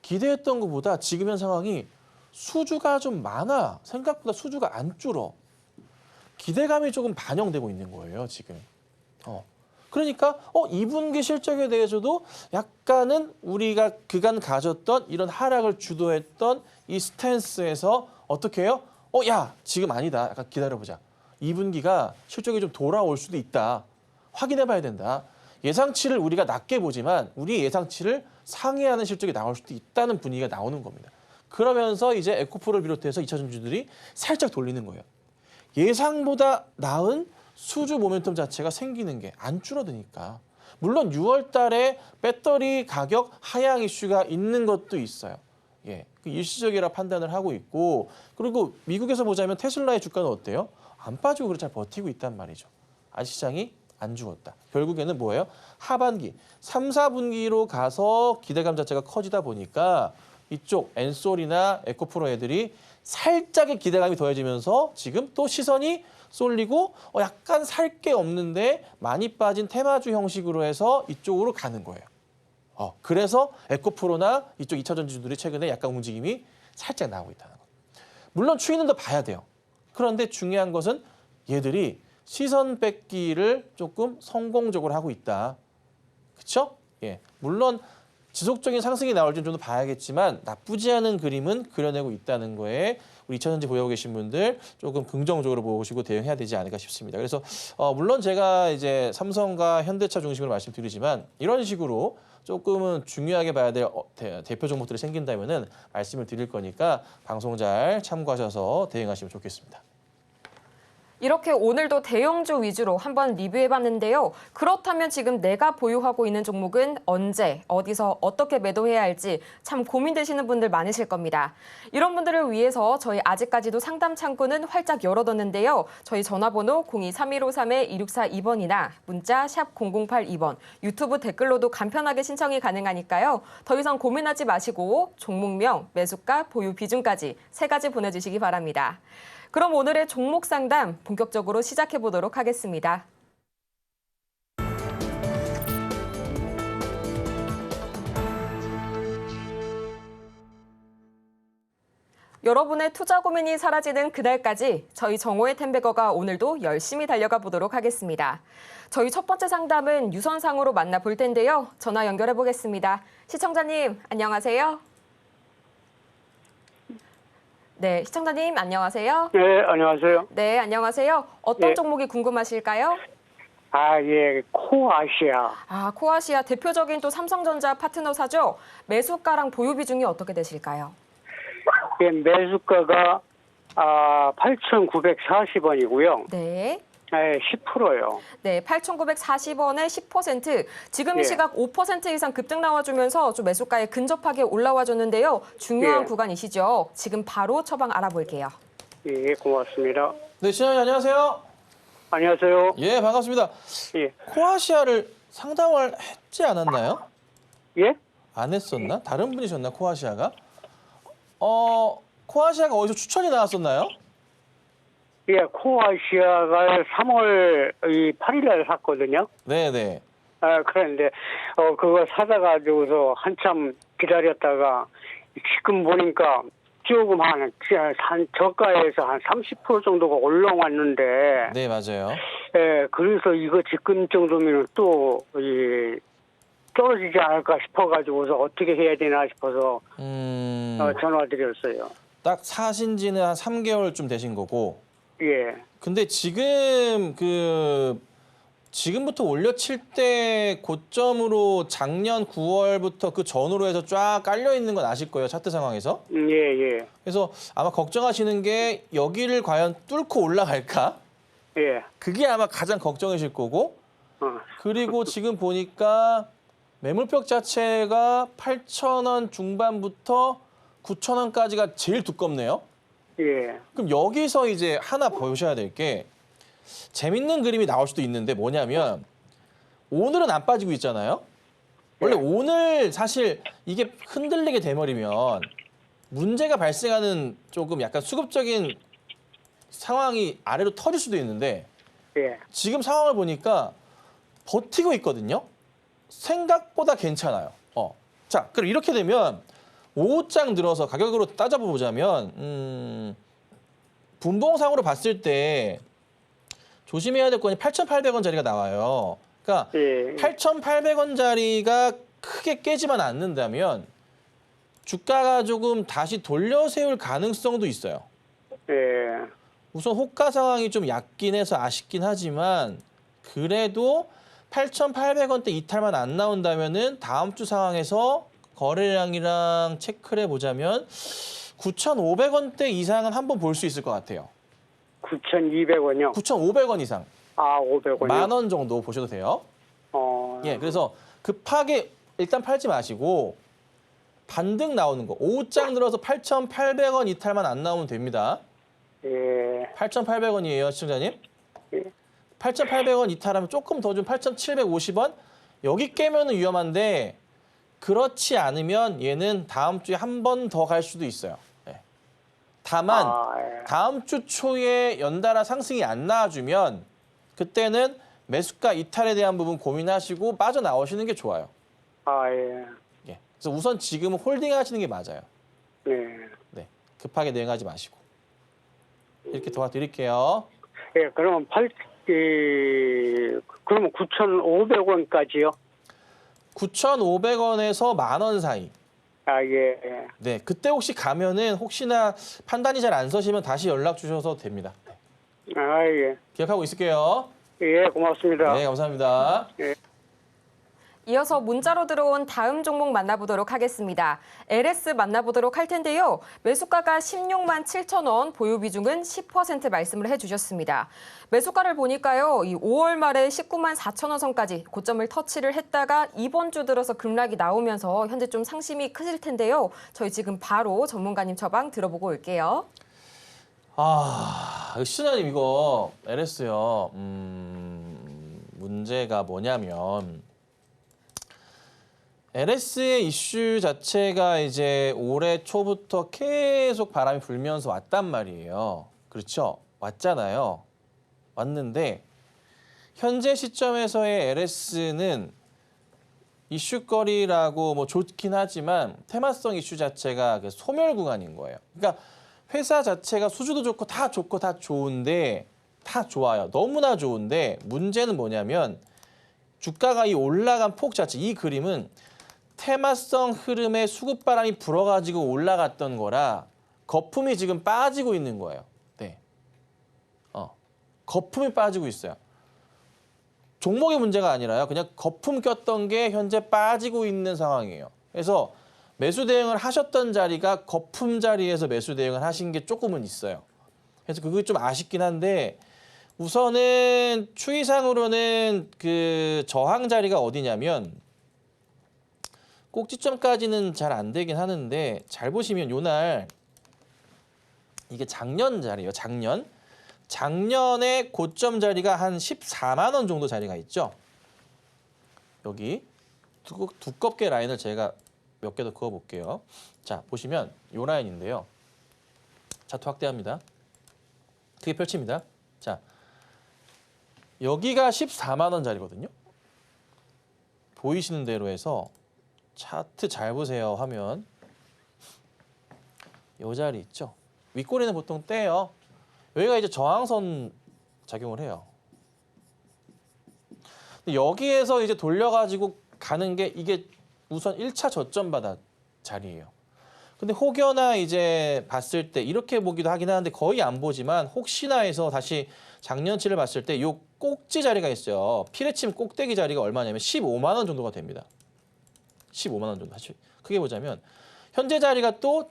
기대했던 것보다 지금 현 상황이 수주가 좀 많아. 생각보다 수주가 안 줄어. 기대감이 조금 반영되고 있는 거예요, 지금. 그러니까 2분기 실적에 대해서도 약간은 우리가 그간 가졌던 이런 하락을 주도했던 이 스탠스에서 어떻게 해요? 야, 지금 아니다. 약간 기다려보자. 2분기가 실적이 좀 돌아올 수도 있다. 확인해봐야 된다. 예상치를 우리가 낮게 보지만 우리 예상치를 상회하는 실적이 나올 수도 있다는 분위기가 나오는 겁니다. 그러면서 이제 에코프로를 비롯해서 2차 전지주들이 살짝 돌리는 거예요. 예상보다 나은 수주 모멘텀 자체가 생기는 게 안 줄어드니까. 물론 6월 달에 배터리 가격 하향 이슈가 있는 것도 있어요. 예, 일시적이라 판단을 하고 있고, 그리고 미국에서 보자면 테슬라의 주가는 어때요? 안 빠지고 그렇게 잘 버티고 있단 말이죠. 아직 시장이 안 죽었다. 결국에는 뭐예요? 하반기, 3, 4분기로 가서 기대감 자체가 커지다 보니까 이쪽 엔솔이나 에코프로 애들이 살짝의 기대감이 더해지면서 지금 또 시선이 쏠리고 약간 살 게 없는데 많이 빠진 테마주 형식으로 해서 이쪽으로 가는 거예요. 그래서 에코프로나 이쪽 2차 전지주들이 최근에 약간 움직임이 살짝 나오고 있다는 거예요. 물론 추이는 더 봐야 돼요. 그런데 중요한 것은 얘들이 시선 뺏기를 조금 성공적으로 하고 있다. 그렇죠? 예, 물론 지속적인 상승이 나올지는 좀 더 봐야겠지만 나쁘지 않은 그림은 그려내고 있다는 거에 우리 2차 전지 보유하고 계신 분들 조금 긍정적으로 보시고 대응해야 되지 않을까 싶습니다. 그래서 물론 제가 이제 삼성과 현대차 중심으로 말씀드리지만 이런 식으로 조금은 중요하게 봐야 될 대표 종목들이 생긴다면은 말씀을 드릴 거니까 방송 잘 참고하셔서 대응하시면 좋겠습니다. 이렇게 오늘도 대형주 위주로 한번 리뷰해봤는데요. 그렇다면 지금 내가 보유하고 있는 종목은 언제, 어디서 어떻게 매도해야 할지 참 고민되시는 분들 많으실 겁니다. 이런 분들을 위해서 저희 아직까지도 상담 창구는 활짝 열어뒀는데요. 저희 전화번호 023153-2642번이나 문자 샵 0082번, 유튜브 댓글로도 간편하게 신청이 가능하니까요. 더 이상 고민하지 마시고 종목명, 매수가, 보유 비중까지 3가지 보내주시기 바랍니다. 그럼 오늘의 종목 상담 본격적으로 시작해 보도록 하겠습니다. 여러분의 투자 고민이 사라지는 그날까지 저희 정오의 템베거가 오늘도 열심히 달려가 보도록 하겠습니다. 저희 첫 번째 상담은 유선상으로 만나볼 텐데요. 전화 연결해 보겠습니다. 시청자님, 안녕하세요. 네, 시청자님 안녕하세요. 네, 안녕하세요. 네, 안녕하세요. 어떤 예. 종목이 궁금하실까요? 아, 예, 코아시아. 아, 코아시아 대표적인 또 삼성전자 파트너사죠. 매수가랑 보유 비중이 어떻게 되실까요? 예, 매수가가 8,940원이고요. 네. 예, 10%요. 네, 8,940원에 10%. 지금 이 예. 시각 5% 이상 급등 나와주면서 좀 매수가에 근접하게 올라와 줬는데요. 중요한 예. 구간이시죠. 지금 바로 처방 알아볼게요. 예, 고맙습니다. 네, 시장님 안녕하세요. 안녕하세요. 예, 반갑습니다. 예. 코아시아를 상담을 했지 않았나요? 예? 안 했었나? 다른 분이셨나, 코아시아가? 코아시아가 어디서 추천이 나왔었나요? 예, 코아시아가 3월 8일 날 샀거든요. 네네. 그런데, 그거 사다가지고서 한참 기다렸다가 지금 보니까 조금 한 저가에서 한 30% 정도가 올라왔는데, 네, 맞아요. 예, 그래서 이거 지금 정도면 또, 떨어지지 않을까 싶어가지고서 어떻게 해야 되나 싶어서 전화드렸어요. 딱 사신 지는 한 3개월쯤 되신 거고. 예, 근데 지금 지금부터 올려칠 때 고점으로 작년 9월부터 그 전후로 해서 쫙 깔려 있는 건 아실 거예요, 차트 상황에서. 예. 그래서 아마 걱정하시는 게 여기를 과연 뚫고 올라갈까? 예. 그게 아마 가장 걱정이실 거고. 그리고 지금 보니까 매물벽 자체가 8,000원 중반부터 9,000원까지가 제일 두껍네요. 예. 그럼 여기서 이제 하나 보셔야 될 게 재밌는 그림이 나올 수도 있는데 뭐냐면 오늘은 안 빠지고 있잖아요. 원래 오늘 사실 이게 흔들리게 돼버리면 문제가 발생하는 조금 약간 수급적인 상황이 아래로 터질 수도 있는데 예. 지금 상황을 보니까 버티고 있거든요. 생각보다 괜찮아요. 자, 그럼 이렇게 되면 5장 들어서 가격으로 따져보자면 분봉상으로 봤을 때 조심해야 될 건이 8,800원짜리가 나와요. 그러니까 예. 8,800원짜리가 크게 깨지만 않는다면 주가가 조금 다시 돌려세울 가능성도 있어요. 예. 우선 호가 상황이 좀 얕긴 해서 아쉽긴 하지만 그래도 8,800원대 이탈만 안 나온다면은 다음 주 상황에서 거래량이랑 체크를 해보자면 9,500원대 이상은 한번 볼 수 있을 것 같아요. 9,200원이요. 9,500원 이상. 500원이요. 10,000원 정도 보셔도 돼요. 예, 그래서 급하게 일단 팔지 마시고 반등 나오는 거. 5장 늘어서 8,800원 이탈만 안 나오면 됩니다. 예. 8,800원이에요, 시청자님. 예. 8,800원 이탈하면 조금 더 좀 8,750원? 여기 깨면은 위험한데 그렇지 않으면 얘는 다음 주에 한 번 더 갈 수도 있어요. 예. 다만 예. 다음 주 초에 연달아 상승이 안 나와주면 그때는 매수가 이탈에 대한 부분 고민하시고 빠져나오시는 게 좋아요. 예. 예. 그래서 우선 지금은 홀딩 하시는 게 맞아요. 네. 네. 급하게 대응하지 마시고. 이렇게 도와드릴게요. 예, 그러면 그러면 9,500원까지요? 9,500원에서 10,000원 사이. 예. 네, 그때 혹시 가면은 혹시나 판단이 잘 안 서시면 다시 연락 주셔서 됩니다. 예. 기억하고 있을게요. 예, 고맙습니다. 네, 감사합니다. 이어서 문자로 들어온 다음 종목 만나보도록 하겠습니다. LS 만나보도록 할 텐데요. 매수가가 16만 7천 원, 보유 비중은 10% 말씀을 해주셨습니다. 매수가를 보니까요. 이 5월 말에 19만 4천 원 선까지 고점을 터치를 했다가 이번 주 들어서 급락이 나오면서 현재 좀 상심이 크실 텐데요. 저희 지금 바로 전문가님 처방 들어보고 올게요. 시청자님 이거 LS요. 문제가 뭐냐면 LS의 이슈 자체가 이제 올해 초부터 계속 바람이 불면서 왔단 말이에요. 그렇죠? 왔잖아요. 왔는데 현재 시점에서의 LS는 이슈거리라고 뭐 좋긴 하지만 테마성 이슈 자체가 소멸 구간인 거예요. 그러니까 회사 자체가 수주도 좋고 다 좋은데 다 좋아요. 너무나 좋은데 문제는 뭐냐면 주가가 이 올라간 폭 자체, 이 그림은 테마성 흐름에 수급바람이 불어가지고 올라갔던 거라 거품이 지금 빠지고 있는 거예요. 네. 거품이 빠지고 있어요. 종목의 문제가 아니라요. 그냥 거품 꼈던 게 현재 빠지고 있는 상황이에요. 그래서 매수 대응을 하셨던 자리가 거품 자리에서 매수 대응을 하신 게 조금은 있어요. 그래서 그게 좀 아쉽긴 한데 우선은 추이상으로는 그 저항 자리가 어디냐면 꼭지점까지는 잘 안 되긴 하는데 잘 보시면 요날 이게 작년 자리예요. 작년에 고점 자리가 한 14만 원 정도 자리가 있죠. 여기 두껍게 라인을 제가 몇 개 더 그어 볼게요. 자, 보시면 요 라인인데요. 차트 확대합니다. 크게 펼칩니다. 자, 여기가 14만 원 자리거든요. 보이시는 대로 해서 차트 잘 보세요 하면 요 자리 있죠. 윗꼬리는 보통 떼요. 여기가 이제 저항선 작용을 해요. 근데 여기에서 이제 돌려가지고 가는 게 이게 우선 1차 저점 바닥 자리예요. 근데 혹여나 이제 봤을 때 이렇게 보기도 하긴 하는데 거의 안 보지만 혹시나 해서 다시 작년치를 봤을 때 요 꼭지 자리가 있어요. 피레침 꼭대기 자리가 얼마냐면 15만 원 정도가 됩니다. 15만 원 정도. 사실 크게 보자면 현재 자리가 또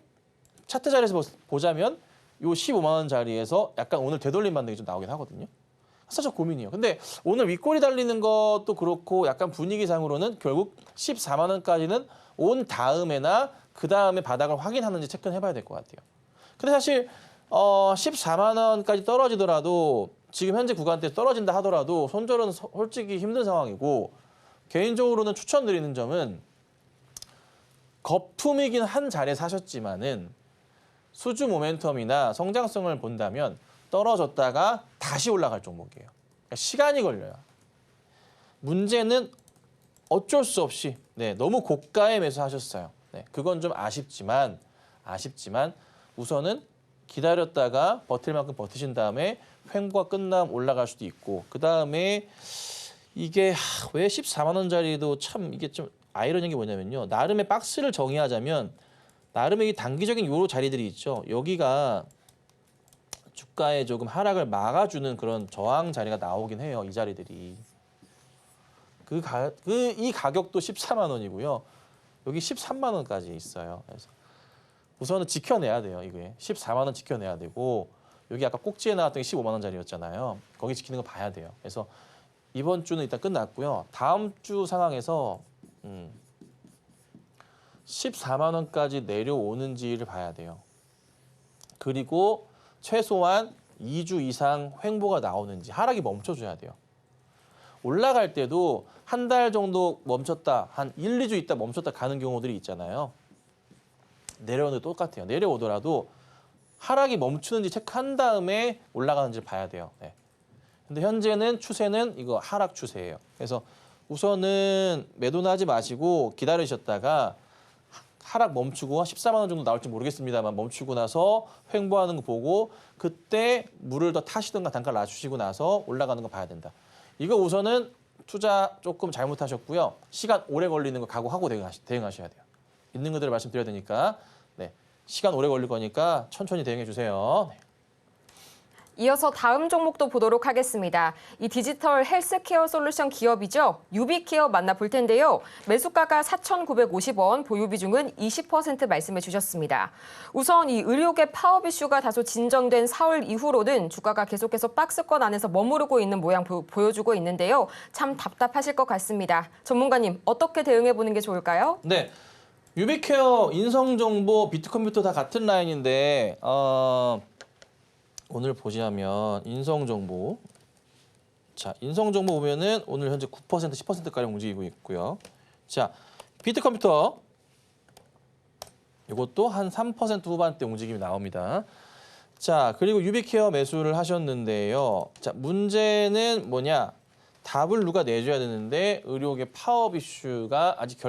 차트 자리에서 보자면 요 15만 원 자리에서 약간 오늘 되돌림 반등이 좀 나오긴 하거든요. 살짝 고민이에요. 근데 오늘 윗꼬리 달리는 것도 그렇고 약간 분위기상으로는 결국 14만 원까지는 온 다음에나 그 다음에 바닥을 확인하는지 체크는 해봐야 될 것 같아요. 근데 사실 14만 원까지 떨어지더라도 지금 현재 구간대 떨어진다 하더라도 손절은 솔직히 힘든 상황이고 개인적으로는 추천드리는 점은 거품이긴 한 자리에 사셨지만은 수주 모멘텀이나 성장성을 본다면 떨어졌다가 다시 올라갈 종목이에요. 그러니까 시간이 걸려요. 문제는 어쩔 수 없이 너무 고가에 매수하셨어요. 그건 좀 아쉽지만 우선은 기다렸다가 버틸 만큼 버티신 다음에 횡보가 끝나면 올라갈 수도 있고 그 다음에 이게 왜 14만 원짜리도 참 이게 좀 아이러니한 게 뭐냐면요. 나름의 박스를 정의하자면 나름의 이 단기적인 요로 자리들이 있죠. 여기가 주가에 조금 하락을 막아주는 그런 저항 자리가 나오긴 해요. 이 자리들이. 이 가격도 14만 원이고요. 여기 13만 원까지 있어요. 그래서 우선은 지켜내야 돼요. 이게 14만 원 지켜내야 되고 여기 아까 꼭지에 나왔던 게 15만 원짜리였잖아요. 거기 지키는 거 봐야 돼요. 그래서 이번 주는 일단 끝났고요. 다음 주 상황에서 14만 원까지 내려오는지를 봐야 돼요. 그리고 최소한 2주 이상 횡보가 나오는지 하락이 멈춰줘야 돼요. 올라갈 때도 한 달 정도 멈췄다, 한 1, 2주 있다 멈췄다 가는 경우들이 있잖아요. 내려오는 게 똑같아요. 내려오더라도 하락이 멈추는지 체크한 다음에 올라가는지를 봐야 돼요. 근데 현재는 추세는 이거 하락 추세예요. 그래서 우선은 매도는 하지 마시고 기다리셨다가 하락 멈추고 14만 원 정도 나올지 모르겠습니다만 멈추고 나서 횡보하는 거 보고 그때 물을 더 타시든가 단가를 낮추시고 나서 올라가는 거 봐야 된다. 이거 우선은 투자 조금 잘못하셨고요. 시간 오래 걸리는 거 각오하고 대응하셔야 돼요. 있는 그대로 말씀드려야 되니까 시간 오래 걸릴 거니까 천천히 대응해 주세요. 이어서 다음 종목도 보도록 하겠습니다. 이 디지털 헬스케어 솔루션 기업이죠. 유비케어 만나볼 텐데요. 매수가가 4,950원, 보유 비중은 20% 말씀해 주셨습니다. 우선 이 의료계 파업 이슈가 다소 진정된 4월 이후로는 주가가 계속해서 박스권 안에서 머무르고 있는 모양 보여주고 있는데요. 참 답답하실 것 같습니다. 전문가님, 어떻게 대응해 보는 게 좋을까요? 네. 유비케어, 인성정보, 비트컴퓨터 다 같은 라인인데 오늘 보시면 인성정보. 자, 인성정보 보면은 오늘 현재 9%, 10%가량 움직이고 있고요. 자, 비트컴퓨터. 이것도 한 3% 후반대 움직임이 나옵니다. 자, 그리고 유비케어 매수를 하셨는데요. 자, 문제는 뭐냐? 답을 누가 내줘야 되는데 의료계 파업 이슈가 아직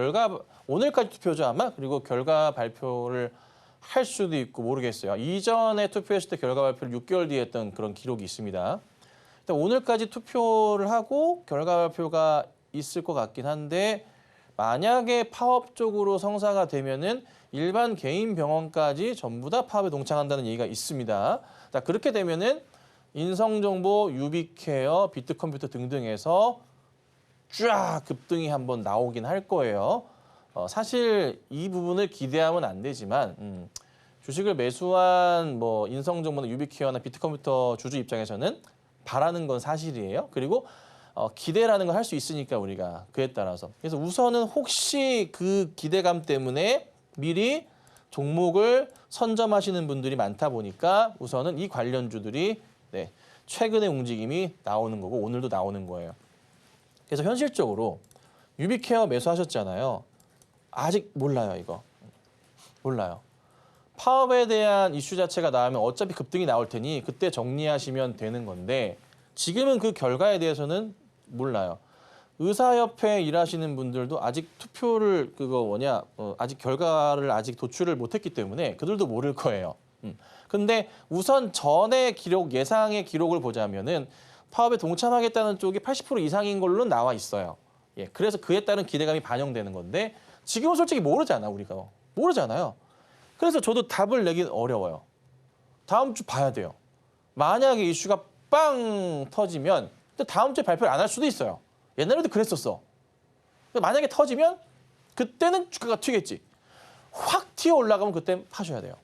오늘까지 투표죠 아마? 그리고 결과 발표를 할 수도 있고 모르겠어요. 이전에 투표했을 때 결과 발표를 6개월 뒤에 했던 그런 기록이 있습니다. 일단 오늘까지 투표를 하고 결과 발표가 있을 것 같긴 한데 만약에 파업 쪽으로 성사가 되면은 일반 개인 병원까지 전부 다 파업에 동참한다는 얘기가 있습니다. 자, 그렇게 되면은 인성정보, 유비케어, 비트컴퓨터 등등에서 쫙 급등이 한번 나오긴 할 거예요. 사실 이 부분을 기대하면 안 되지만 주식을 매수한 뭐 인성정보나 유비케어나 비트컴퓨터 주주 입장에서는 바라는 건 사실이에요. 그리고 기대라는 걸 할 수 있으니까 우리가 그에 따라서. 그래서 우선은 혹시 그 기대감 때문에 미리 종목을 선점하시는 분들이 많다 보니까 우선은 이 관련주들이 네, 최근의 움직임이 나오는 거고 오늘도 나오는 거예요. 그래서 현실적으로 유비케어 매수하셨잖아요. 아직 몰라요, 이거. 몰라요. 파업에 대한 이슈 자체가 나오면 어차피 급등이 나올 테니 그때 정리하시면 되는 건데 지금은 그 결과에 대해서는 몰라요. 의사협회 일하시는 분들도 아직 투표를 아직 결과를 아직 도출을 못했기 때문에 그들도 모를 거예요. 근데 우선 전의 기록, 예상의 기록을 보자면은 파업에 동참하겠다는 쪽이 80% 이상인 걸로 나와 있어요. 예, 그래서 그에 따른 기대감이 반영되는 건데 지금은 솔직히 모르잖아, 우리가. 모르잖아요. 그래서 저도 답을 내긴 어려워요. 다음 주 봐야 돼요. 만약에 이슈가 빵 터지면 또 다음 주에 발표를 안 할 수도 있어요. 옛날에도 그랬었어. 만약에 터지면 그때는 주가가 튀겠지. 확 튀어 올라가면 그때 파셔야 돼요.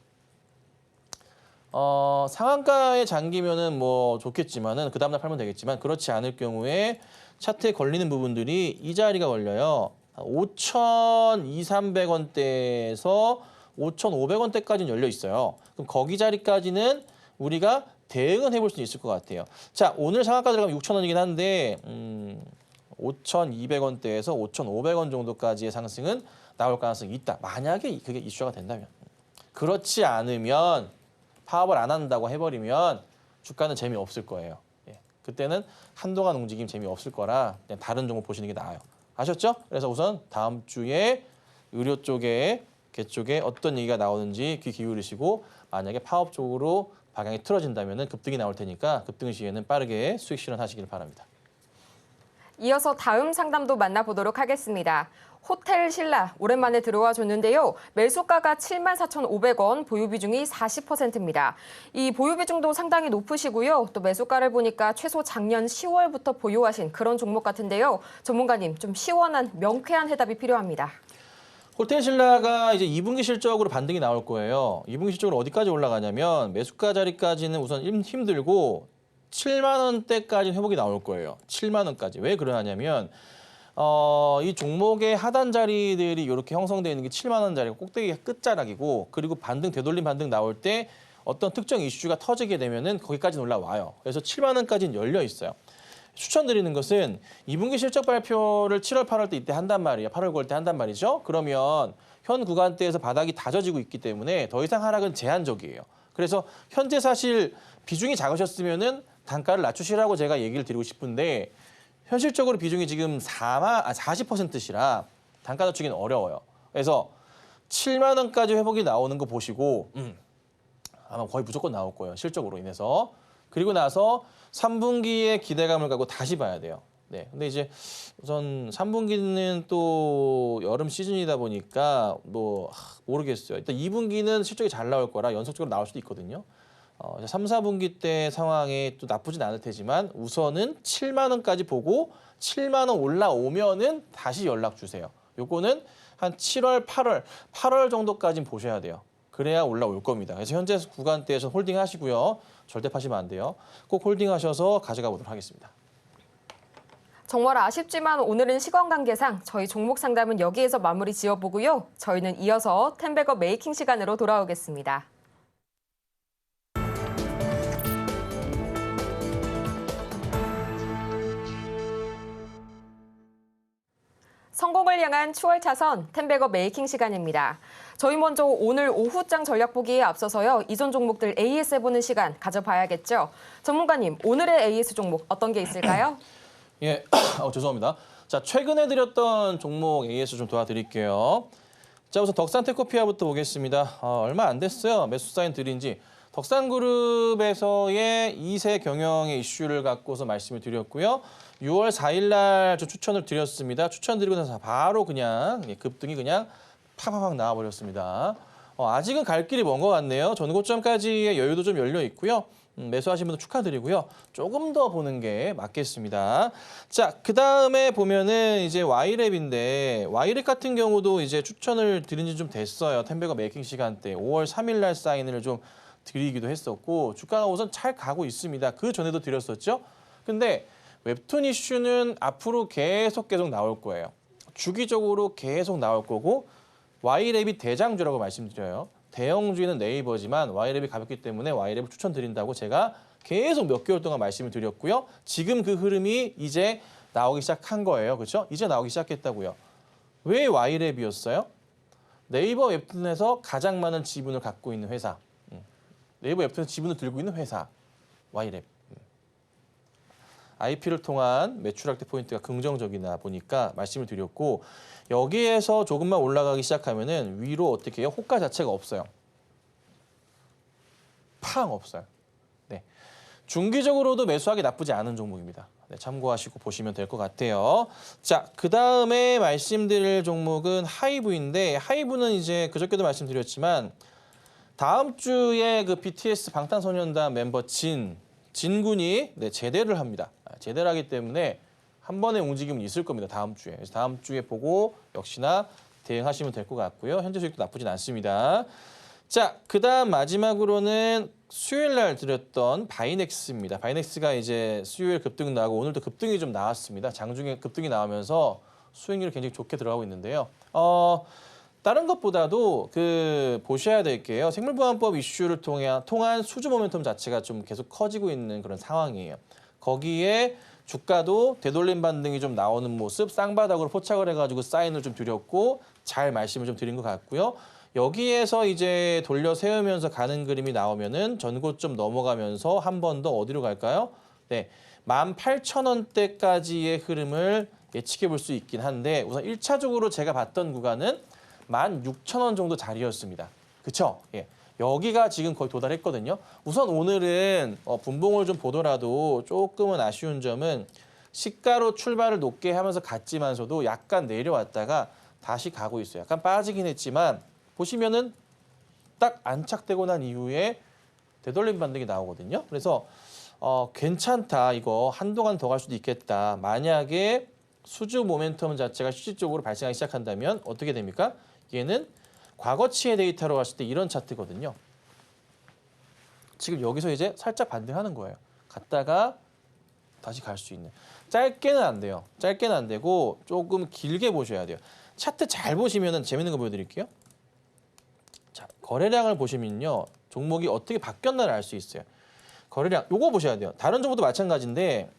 상한가에 잠기면은 뭐 좋겠지만은 그 다음날 팔면 되겠지만 그렇지 않을 경우에 차트에 걸리는 부분들이 이 자리가 걸려요. 5,200~300원대에서 5,500원대까지는 열려 있어요. 그럼 거기 자리까지는 우리가 대응은 해볼 수 있을 것 같아요. 자, 오늘 상한가 들어가면 6,000원이긴 한데 5,200원대에서 5,500원 정도까지의 상승은 나올 가능성이 있다. 만약에 그게 이슈가 된다면. 그렇지 않으면 파업을 안 한다고 해버리면 주가는 재미없을 거예요. 예. 그때는 한동안 움직임 재미없을 거라 그냥 다른 종목 보시는 게 나아요. 아셨죠? 그래서 우선 다음 주에 의료 쪽에, 개 쪽에 어떤 얘기가 나오는지 귀 기울이시고 만약에 파업 쪽으로 방향이 틀어진다면 급등이 나올 테니까 급등 시에는 빠르게 수익 실현하시길 바랍니다. 이어서 다음 상담도 만나보도록 하겠습니다. 호텔 신라 오랜만에 들어와 줬는데요. 매수가가 74,500원, 보유 비중이 40%입니다. 이 보유 비중도 상당히 높으시고요. 또 매수가를 보니까 최소 작년 10월부터 보유하신 그런 종목 같은데요. 전문가님, 좀 시원한 명쾌한 해답이 필요합니다. 호텔 신라가 이제 2분기 실적으로 반등이 나올 거예요. 2분기 실적으로 어디까지 올라가냐면 매수가 자리까지는 우선 힘들고 7만 원대까지 회복이 나올 거예요. 7만 원까지. 왜 그러냐면 이 종목의 하단 자리들이 이렇게 형성되어 있는 게 7만 원 자리가 꼭대기가 끝자락이고 그리고 반등 되돌림 반등 나올 때 어떤 특정 이슈가 터지게 되면은 거기까지 올라와요. 그래서 7만 원까지는 열려 있어요. 추천드리는 것은 2분기 실적 발표를 7월, 8월 때 이때 한단 말이에요. 8월, 9월 때 한단 말이죠. 그러면 현 구간대에서 바닥이 다져지고 있기 때문에 더 이상 하락은 제한적이에요. 그래서 현재 사실 비중이 작으셨으면은 단가를 낮추시라고 제가 얘기를 드리고 싶은데 현실적으로 비중이 지금 40%시라 단가 낮추기는 어려워요. 그래서 7만 원까지 회복이 나오는 거 보시고 아마 거의 무조건 나올 거예요. 실적으로 인해서. 그리고 나서 3분기에 기대감을 갖고 다시 봐야 돼요. 네, 근데 이제 우선 3분기는 또 여름 시즌이다 보니까 뭐 모르겠어요. 일단 2분기는 실적이 잘 나올 거라 연속적으로 나올 수도 있거든요. 3, 4분기 때 상황이 또 나쁘진 않을 테지만 우선은 7만 원까지 보고 7만 원 올라오면은 다시 연락 주세요. 요거는 한 7월, 8월 정도까지는 보셔야 돼요. 그래야 올라올 겁니다. 그래서 현재 구간대에서 홀딩 하시고요. 절대 파시면 안 돼요. 꼭 홀딩 하셔서 가져가 보도록 하겠습니다. 정말 아쉽지만 오늘은 시간 관계상 저희 종목 상담은 여기에서 마무리 지어보고요. 저희는 이어서 텐베거 메이킹 시간으로 돌아오겠습니다. 성공을 향한 추월 차선 텐베거 메이킹 시간입니다. 저희 먼저 오늘 오후장 전략 보기에 앞서서요. 이전 종목들 AS 해보는 시간 가져봐야겠죠. 전문가님, 오늘의 AS 종목 어떤 게 있을까요? 예, 죄송합니다. 자, 최근에 드렸던 종목 AS 좀 도와드릴게요. 자, 우선 덕산테크피아부터 보겠습니다. 얼마 안 됐어요. 매수 사인 드린 지. 덕산그룹에서의 2세 경영의 이슈를 갖고서 말씀을 드렸고요. 6월 4일 날 저 추천을 드렸습니다. 추천드리고 나서 바로 그냥 급등이 그냥 팍팍팍 나와버렸습니다. 아직은 갈 길이 먼 것 같네요. 전고점까지의 여유도 좀 열려 있고요. 매수하신 분들 축하드리고요. 조금 더 보는 게 맞겠습니다. 자, 그다음에 보면은 이제 Y랩인데 Y랩 같은 경우도 이제 추천을 드린 지 좀 됐어요. 텐베거 메이킹 시간대 5월 3일 날 사인을 좀 드리기도 했었고 주가가 우선 잘 가고 있습니다. 그 전에도 드렸었죠. 근데 웹툰 이슈는 앞으로 계속 나올 거예요. 주기적으로 계속 나올 거고 Y랩이 대장주라고 말씀드려요. 대형주는 네이버지만 Y랩이 가볍기 때문에 Y랩을 추천드린다고 제가 계속 몇 개월 동안 말씀을 드렸고요. 지금 그 흐름이 이제 나오기 시작한 거예요. 그렇죠? 이제 나오기 시작했다고요. 왜 Y랩이었어요? 네이버 웹툰에서 가장 많은 지분을 갖고 있는 회사. 네이버 웹툰에서 지분을 들고 있는 회사. Y랩. IP를 통한 매출 확대 포인트가 긍정적이다 보니까 말씀을 드렸고 여기에서 조금만 올라가기 시작하면은 위로 어떻게 해요? 호가 자체가 없어요. 팡 없어요. 네. 중기적으로도 매수하기 나쁘지 않은 종목입니다. 네, 참고하시고 보시면 될 것 같아요. 자, 그다음에 말씀드릴 종목은 하이브인데 하이브는 이제 그저께도 말씀드렸지만 다음 주에 그 BTS 방탄소년단 멤버 진군이 제대를 합니다. 제대를 하기 때문에 한 번의 움직임은 있을 겁니다. 다음 주에. 그래서 다음 주에 보고 역시나 대응하시면 될 것 같고요. 현재 수익도 나쁘진 않습니다. 자, 그다음 마지막으로는 수요일 날 드렸던 바이넥스입니다. 바이넥스가 이제 수요일 급등 나고 오늘도 급등이 좀 나왔습니다. 장중에 급등이 나오면서 수익률이 굉장히 좋게 들어가고 있는데요. 다른 것보다도 보셔야 될 게요. 생물보안법 이슈를 통한 수주 모멘텀 자체가 좀 계속 커지고 있는 그런 상황이에요. 거기에 주가도 되돌림 반등이 좀 나오는 모습, 쌍바닥으로 포착을 해가지고 사인을 좀 드렸고 잘 말씀을 좀 드린 것 같고요. 여기에서 이제 돌려 세우면서 가는 그림이 나오면은 전고점 넘어가면서 한 번 더 어디로 갈까요? 네, 18,000원대까지의 흐름을 예측해 볼 수 있긴 한데 우선 1차적으로 제가 봤던 구간은 16,000원 정도 자리였습니다. 그쵸? 예. 여기가 지금 거의 도달했거든요. 우선 오늘은 분봉을 좀 보더라도 조금은 아쉬운 점은 시가로 출발을 높게 하면서 갔지만서도 약간 내려왔다가 다시 가고 있어요. 약간 빠지긴 했지만 보시면은 딱 안착되고 난 이후에 되돌림 반등이 나오거든요. 그래서 괜찮다. 이거 한동안 더 갈 수도 있겠다. 만약에 수주 모멘텀 자체가 실질적으로 발생하기 시작한다면 어떻게 됩니까? 얘는 과거치의 데이터로 봤을 때 이런 차트거든요. 지금 여기서 이제 살짝 반등하는 거예요. 갔다가 다시 갈 수 있는. 짧게는 안 돼요. 짧게는 안 되고 조금 길게 보셔야 돼요. 차트 잘 보시면 재밌는 거 보여드릴게요. 자, 거래량을 보시면요. 종목이 어떻게 바뀌었나를 알 수 있어요. 거래량, 요거 보셔야 돼요. 다른 종목도 마찬가지인데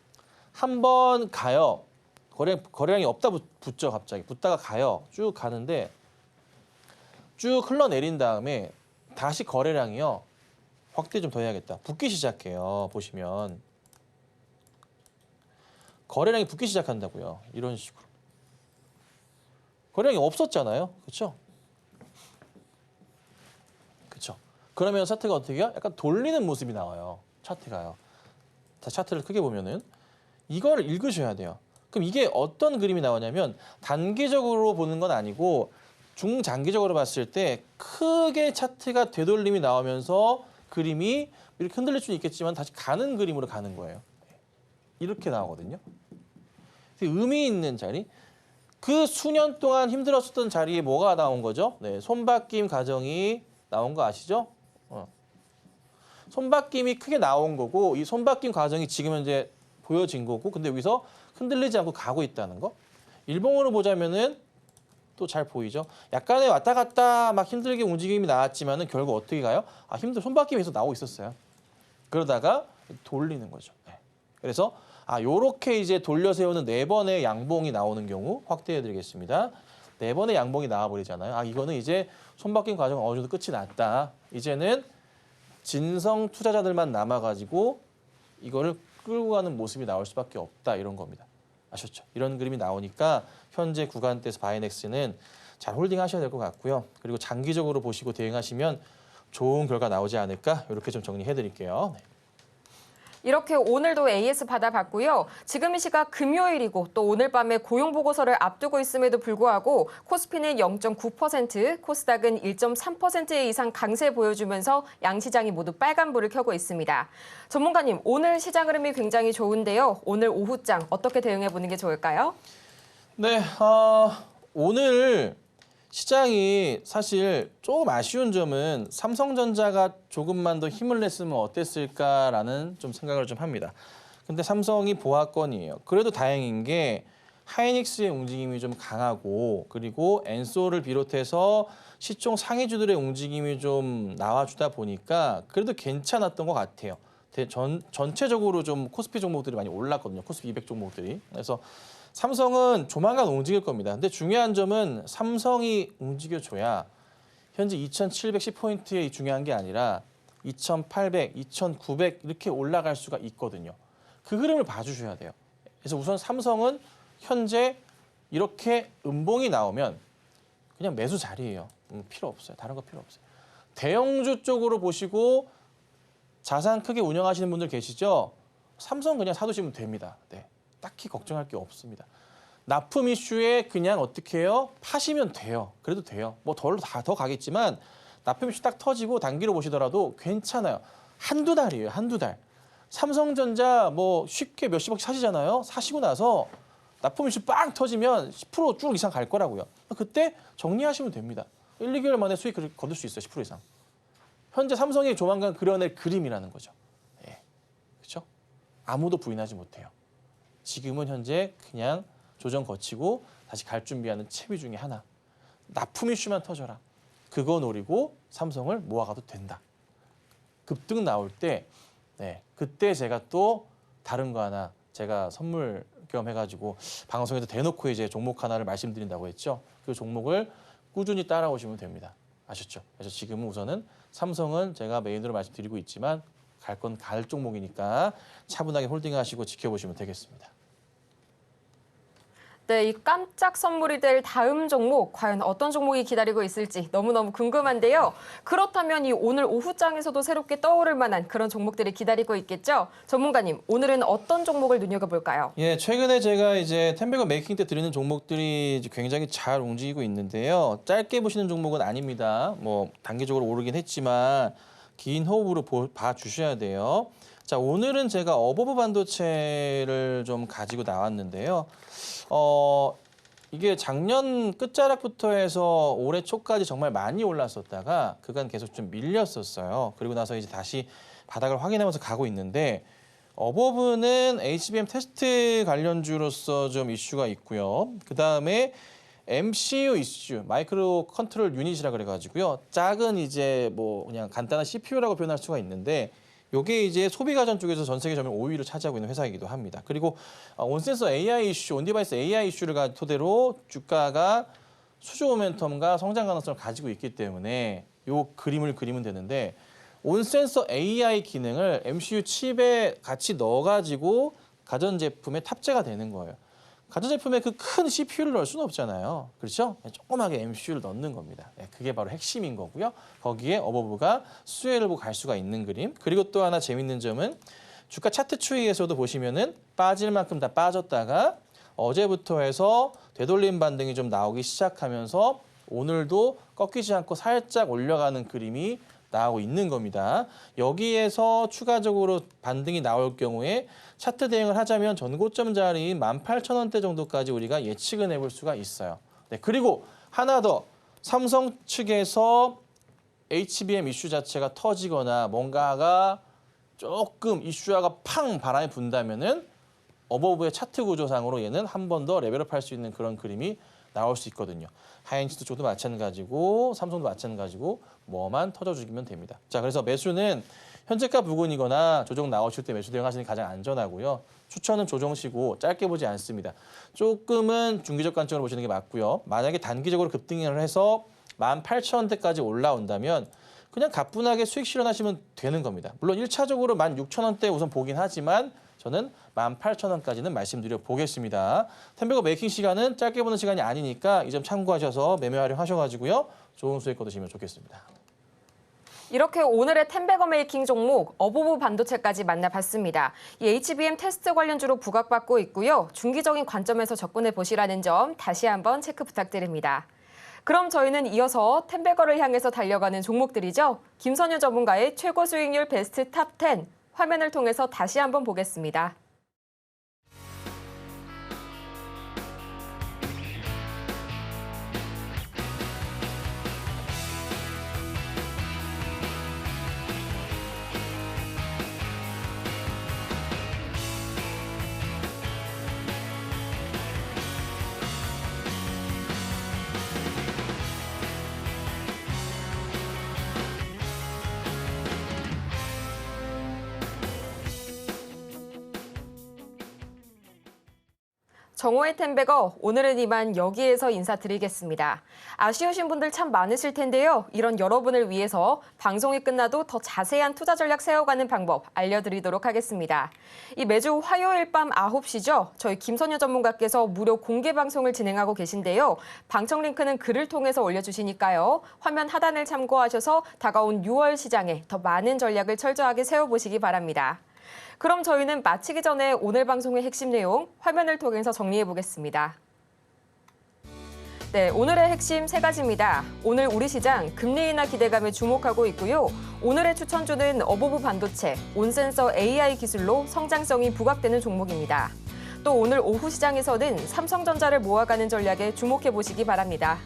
한번 가요. 거래량이 없다 붙죠, 갑자기. 붙다가 가요. 쭉 가는데 쭉 흘러내린 다음에 다시 거래량이요. 확대 좀 더 해야겠다. 붙기 시작해요. 보시면. 거래량이 붙기 시작한다고요. 이런 식으로. 거래량이 없었잖아요. 그렇죠? 그렇죠. 그러면 차트가 어떻게 해요? 약간 돌리는 모습이 나와요. 차트가요. 자, 차트를 크게 보면은 이걸 읽으셔야 돼요. 그럼 이게 어떤 그림이 나오냐면 단기적으로 보는 건 아니고 중장기적으로 봤을 때 크게 차트가 되돌림이 나오면서 그림이 이렇게 흔들릴 수는 있겠지만 다시 가는 그림으로 가는 거예요. 이렇게 나오거든요. 의미 있는 자리. 그 수년 동안 힘들었었던 자리에 뭐가 나온 거죠? 네, 손바뀜 과정이 나온 거 아시죠? 손바뀜이 크게 나온 거고 이 손바뀜 과정이 지금 현재 보여진 거고 근데 여기서 흔들리지 않고 가고 있다는 거. 일봉으로 보자면은 또 잘 보이죠? 약간의 왔다 갔다 막 힘들게 움직임이 나왔지만은 결국 어떻게 가요? 손바뀜이 계속 나오고 있었어요. 그러다가 돌리는 거죠. 네. 그래서 요렇게 이제 돌려 세우는 4번의 양봉이 나오는 경우 확대해 드리겠습니다. 4번의 양봉이 나와 버리잖아요. 이거는 이제 손바뀜 과정 어느 정도 끝이 났다. 이제는 진성 투자자들만 남아 가지고 이거를 끌고 가는 모습이 나올 수밖에 없다. 이런 겁니다. 아셨죠? 이런 그림이 나오니까 현재 구간대에서 바이넥스는 잘 홀딩하셔야 될 것 같고요. 그리고 장기적으로 보시고 대응하시면 좋은 결과 나오지 않을까? 이렇게 좀 정리해 드릴게요. 네. 이렇게 오늘도 AS 받아봤고요. 지금 이 시각 금요일이고 또 오늘 밤에 고용보고서를 앞두고 있음에도 불구하고 코스피는 0.9%, 코스닥은 1.3% 이상 강세 보여주면서 양시장이 모두 빨간불을 켜고 있습니다. 전문가님, 오늘 시장 흐름이 굉장히 좋은데요. 오늘 오후장 어떻게 대응해보는 게 좋을까요? 네, 오늘 시장이 사실 조금 아쉬운 점은 삼성전자가 조금만 더 힘을 냈으면 어땠을까라는 좀 생각을 좀 합니다. 근데 삼성이 보합권이에요. 그래도 다행인 게 하이닉스의 움직임이 좀 강하고 그리고 엔소를 비롯해서 시총 상위주들의 움직임이 좀 나와주다 보니까 그래도 괜찮았던 것 같아요. 전체적으로 좀 코스피 종목들이 많이 올랐거든요. 코스피 200 종목들이. 그래서 삼성은 조만간 움직일 겁니다. 근데 중요한 점은 삼성이 움직여줘야 현재 2,710포인트에 중요한 게 아니라 2,800, 2,900 이렇게 올라갈 수가 있거든요. 그 흐름을 봐주셔야 돼요. 그래서 우선 삼성은 현재 이렇게 음봉이 나오면 그냥 매수 자리예요. 필요 없어요. 다른 거 필요 없어요. 대형주 쪽으로 보시고 자산 크게 운영하시는 분들 계시죠? 삼성 그냥 사두시면 됩니다. 네. 딱히 걱정할 게 없습니다. 납품 이슈에 그냥 어떻게 해요? 파시면 돼요. 그래도 돼요. 뭐 더 가겠지만 납품 이슈 딱 터지고 단기로 보시더라도 괜찮아요. 한두 달이에요. 한두 달. 삼성전자 뭐 쉽게 몇십억씩 사시잖아요. 사시고 나서 납품 이슈 빵 터지면 10% 쭉 이상 갈 거라고요. 그때 정리하시면 됩니다. 1, 2개월 만에 수익 거둘 수 있어요. 10% 이상. 현재 삼성이 조만간 그려낼 그림이라는 거죠. 예. 그렇죠? 아무도 부인하지 못해요. 지금은 현재 그냥 조정 거치고 다시 갈 준비하는 채비 중에 하나. 납품 이슈만 터져라. 그거 노리고 삼성을 모아가도 된다. 급등 나올 때 네, 그때 제가 또 다른 거 하나 제가 선물 겸 해가지고 방송에서 대놓고 이제 종목 하나를 말씀드린다고 했죠. 그 종목을 꾸준히 따라오시면 됩니다. 아셨죠? 그래서 지금은 우선은 삼성은 제가 메인으로 말씀드리고 있지만 갈 건 갈 종목이니까 차분하게 홀딩하시고 지켜보시면 되겠습니다. 네, 이 깜짝 선물이 될 다음 종목, 과연 어떤 종목이 기다리고 있을지 너무너무 궁금한데요. 그렇다면 이 오늘 오후장에서도 새롭게 떠오를 만한 그런 종목들이 기다리고 있겠죠? 전문가님, 오늘은 어떤 종목을 눈여겨볼까요? 예, 최근에 제가 이제 텐베거 메이킹 때 드리는 종목들이 굉장히 잘 움직이고 있는데요. 짧게 보시는 종목은 아닙니다. 뭐 단기적으로 오르긴 했지만 긴 호흡으로 봐주셔야 돼요. 자, 오늘은 제가 어버브 반도체를 좀 가지고 나왔는데요. 이게 작년 끝자락부터 해서 올해 초까지 정말 많이 올랐었다가 그간 계속 좀 밀렸었어요. 그리고 나서 이제 다시 바닥을 확인하면서 가고 있는데 어버브는 HBM 테스트 관련주로서 좀 이슈가 있고요. 그다음에 MCU 이슈, 마이크로 컨트롤 유닛이라 그래가지고요. 작은 이제 뭐 그냥 간단한 CPU라고 표현할 수가 있는데 요게 이제 소비 가전 쪽에서 전 세계 점유율 5위를 차지하고 있는 회사이기도 합니다. 그리고 온센서 AI 이슈, 온디바이스 AI 이슈를 토대로 주가가 수주 모멘텀과 성장 가능성을 가지고 있기 때문에 요 그림을 그리면 되는데 온센서 AI 기능을 MCU 칩에 같이 넣어가지고 가전제품에 탑재가 되는 거예요. 가전제품에 그 큰 CPU를 넣을 수는 없잖아요. 그렇죠? 조그맣게 MCU를 넣는 겁니다. 그게 바로 핵심인 거고요. 거기에 어버브가 수혜를 보고 갈 수가 있는 그림. 그리고 또 하나 재밌는 점은 주가 차트 추이에서도 보시면은 빠질 만큼 다 빠졌다가 어제부터 해서 되돌림 반등이 좀 나오기 시작하면서 오늘도 꺾이지 않고 살짝 올려가는 그림이 나오고 있는 겁니다. 여기에서 추가적으로 반등이 나올 경우에 차트 대응을 하자면 전고점 자리인 18,000원대 정도까지 우리가 예측을 해볼 수가 있어요. 네, 그리고 하나 더 삼성 측에서 HBM 이슈 자체가 터지거나 뭔가가 조금 이슈화가 팡 바람이 분다면은 어버브의 차트 구조상으로 얘는 한 번 더 레벨업할 수 있는 그런 그림이 나올 수 있거든요. 하이닉스 쪽도 마찬가지고 삼성도 마찬가지고 뭐만 터져주기면 됩니다. 자, 그래서 매수는 현재가 부근이거나 조정 나오실 때 매수 대응하시는 게 가장 안전하고요. 추천은 조정시고 짧게 보지 않습니다. 조금은 중기적 관점으로 보시는 게 맞고요. 만약에 단기적으로 급등을 해서 18,000원대까지 올라온다면 그냥 가뿐하게 수익 실현하시면 되는 겁니다. 물론 1차적으로 16,000원대 우선 보긴 하지만 저는 18,000원까지는 말씀드려 보겠습니다. 텐베거 메이킹 시간은 짧게 보는 시간이 아니니까 이 점 참고하셔서 매매 활용하셔가지고요. 좋은 수익 거두시면 좋겠습니다. 이렇게 오늘의 텐베거 메이킹 종목 어보브 반도체까지 만나봤습니다. 이 HBM 테스트 관련주로 부각받고 있고요. 중기적인 관점에서 접근해 보시라는 점 다시 한번 체크 부탁드립니다. 그럼 저희는 이어서 텐베거를 향해서 달려가는 종목들이죠. 김선유 전문가의 최고 수익률 베스트 탑 10 화면을 통해서 다시 한번 보겠습니다. 정오의 텐베거, 오늘은 이만 여기에서 인사드리겠습니다. 아쉬우신 분들 참 많으실 텐데요. 이런 여러분을 위해서 방송이 끝나도 더 자세한 투자 전략 세워가는 방법 알려드리도록 하겠습니다. 이 매주 화요일 밤 9시죠. 저희 김선유 전문가께서 무료 공개 방송을 진행하고 계신데요. 방청 링크는 글을 통해서 올려주시니까요. 화면 하단을 참고하셔서 다가온 6월 시장에 더 많은 전략을 철저하게 세워보시기 바랍니다. 그럼 저희는 마치기 전에 오늘 방송의 핵심 내용 화면을 통해서 정리해 보겠습니다. 네, 오늘의 핵심 3가지입니다. 오늘 우리 시장 금리 인하 기대감에 주목하고 있고요. 오늘의 추천주는 어보브 반도체, 온센서 AI 기술로 성장성이 부각되는 종목입니다. 또 오늘 오후 시장에서는 삼성전자를 모아가는 전략에 주목해 보시기 바랍니다.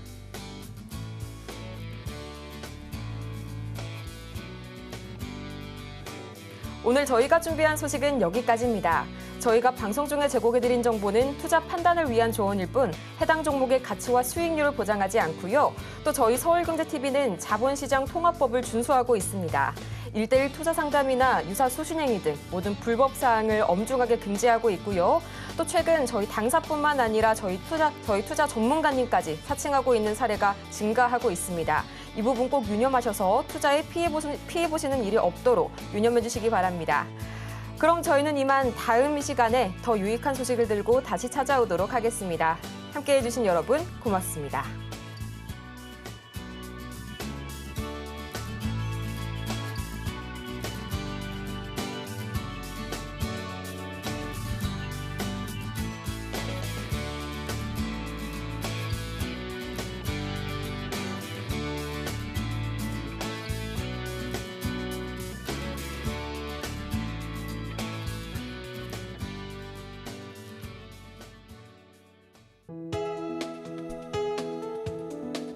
오늘 저희가 준비한 소식은 여기까지입니다. 저희가 방송 중에 제공해드린 정보는 투자 판단을 위한 조언일 뿐 해당 종목의 가치와 수익률을 보장하지 않고요. 또 저희 서울경제TV는 자본시장 통합법을 준수하고 있습니다. 1:1 투자 상담이나 유사 수신행위 등 모든 불법 사항을 엄중하게 금지하고 있고요. 또 최근 저희 당사뿐만 아니라 저희 투자 전문가님까지 사칭하고 있는 사례가 증가하고 있습니다. 이 부분 꼭 유념하셔서 투자에 피해 보시는 일이 없도록 유념해 주시기 바랍니다. 그럼 저희는 이만 다음 이 시간에 더 유익한 소식을 들고 다시 찾아오도록 하겠습니다. 함께해 주신 여러분 고맙습니다.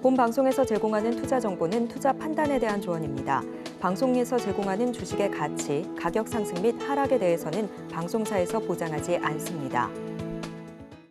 본 방송에서 제공하는 투자 정보는 투자 판단에 대한 조언입니다. 방송에서 제공하는 주식의 가치, 가격 상승 및 하락에 대해서는 방송사에서 보장하지 않습니다.